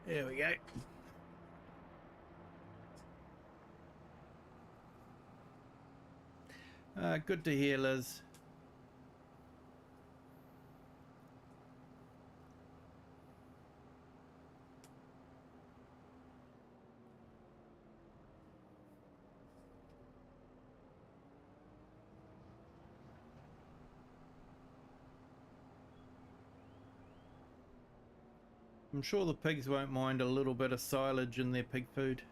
There we go. Good to hear, Liz. I'm sure the pigs won't mind a little bit of silage in their pig food.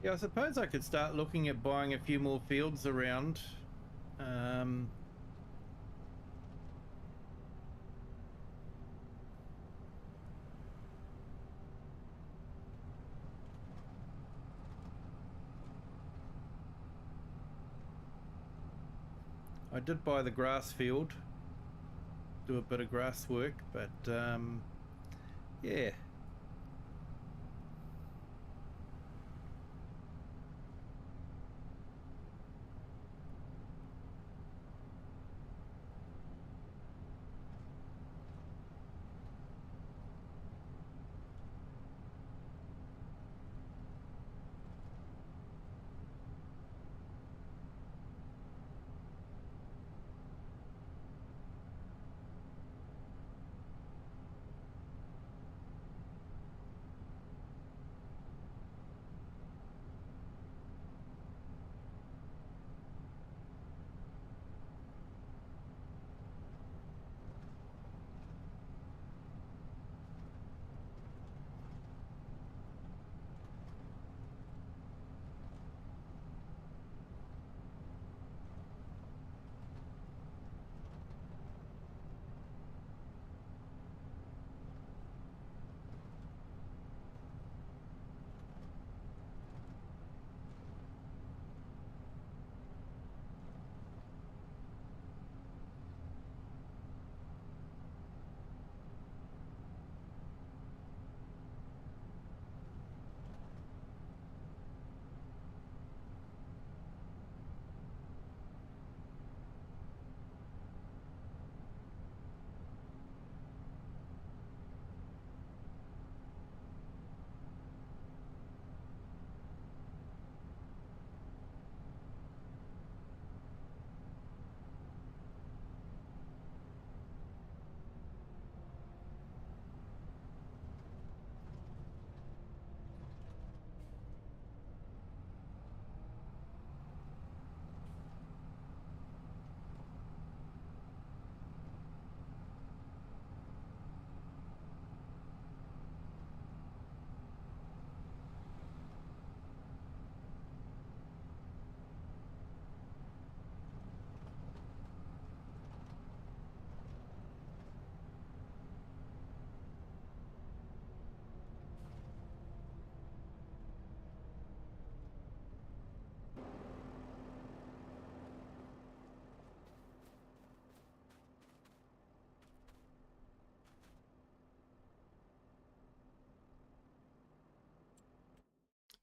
Yeah, I suppose I could start looking at buying a few more fields around. I did buy the grass field, do a bit of grass work, but yeah.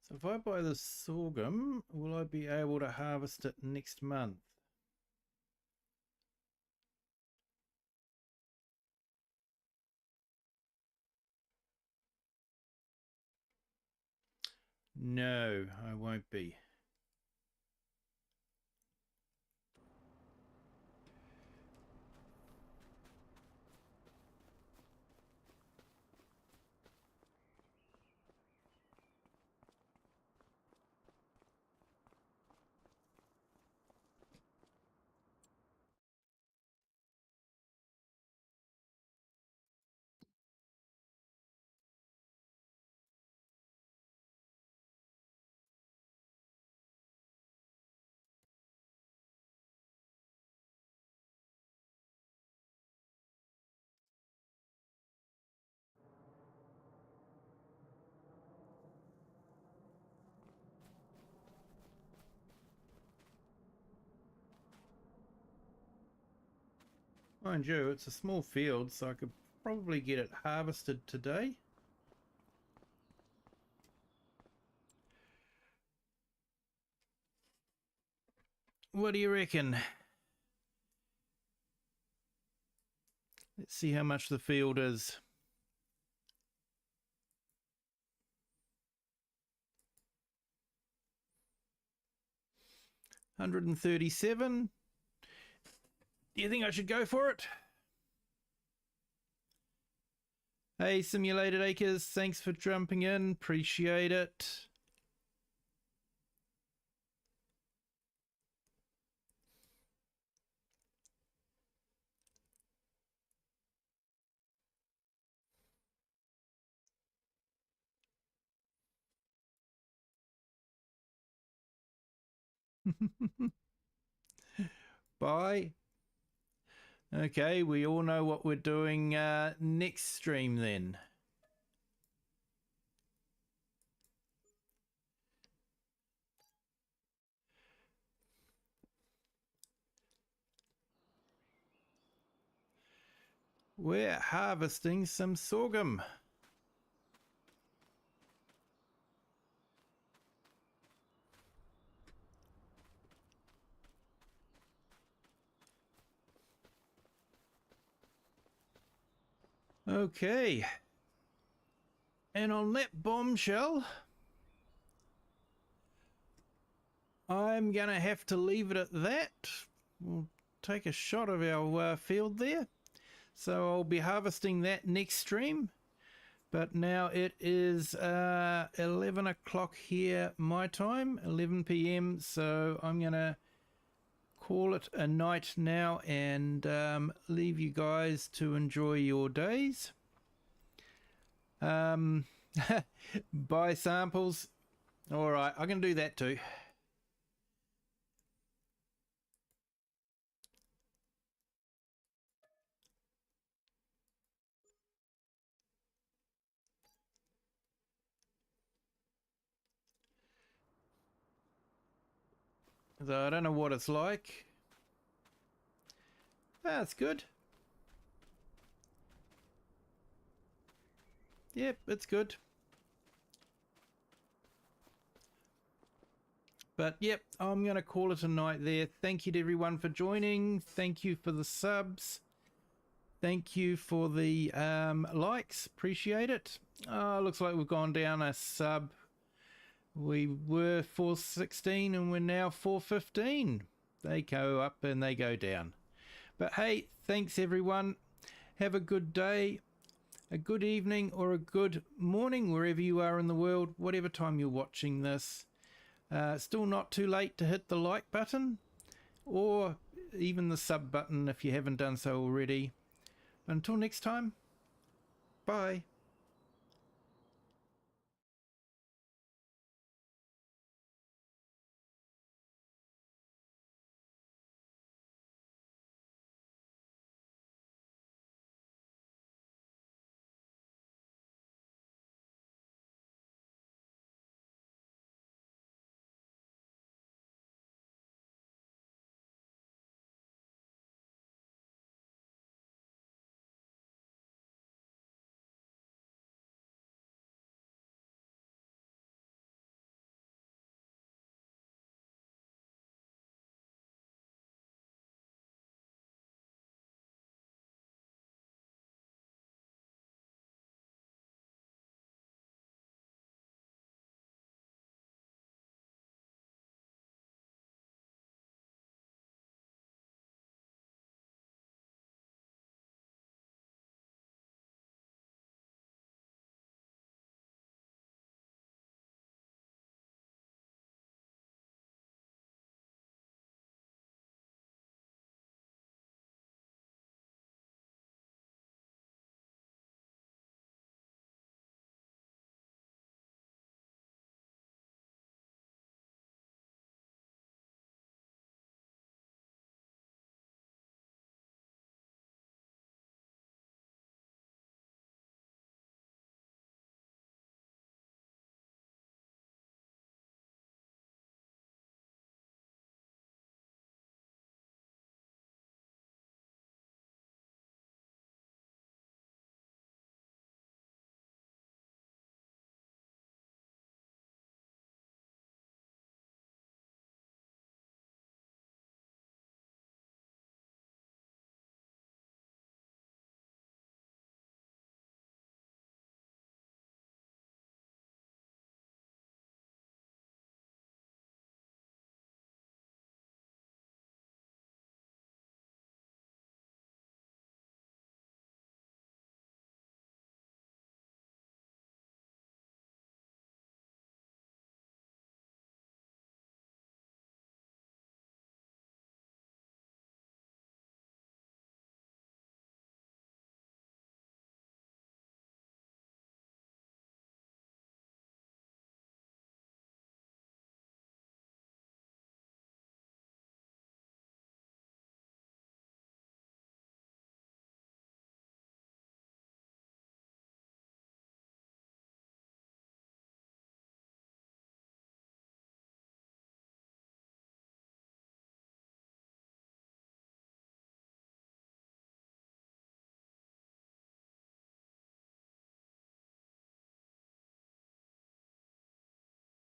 So if I buy the sorghum, will I be able to harvest it next month? No, I won't be. Mind you, it's a small field, so I could probably get it harvested today. What do you reckon? Let's see how much the field is. $137. Do you think I should go for it? Hey, Simulated Acres, thanks for jumping in. Appreciate it. Bye. Okay, we all know what we're doing next stream then. We're harvesting some sorghum. Okay. And on that bombshell, I'm going to have to leave it at that. We'll take a shot of our field there. So I'll be harvesting that next stream. But now it is 11 o'clock here my time, 11 p.m. So I'm going to call it a night now and leave you guys to enjoy your days. Buy samples. All right, I can do that too. Though I don't know what it's like. That's good. Yep, it's good. But yep, I'm going to call it a night there. Thank you to everyone for joining. Thank you for the subs. Thank you for the likes. Appreciate it. Looks like we've gone down a sub. We were 416 and we're now 415. They go up and they go down. But hey, thanks everyone. Have a good day, a good evening, or a good morning wherever you are in the world, whatever time you're watching this. Still not too late to hit the like button or even the sub button if you haven't done so already. Until next time, bye.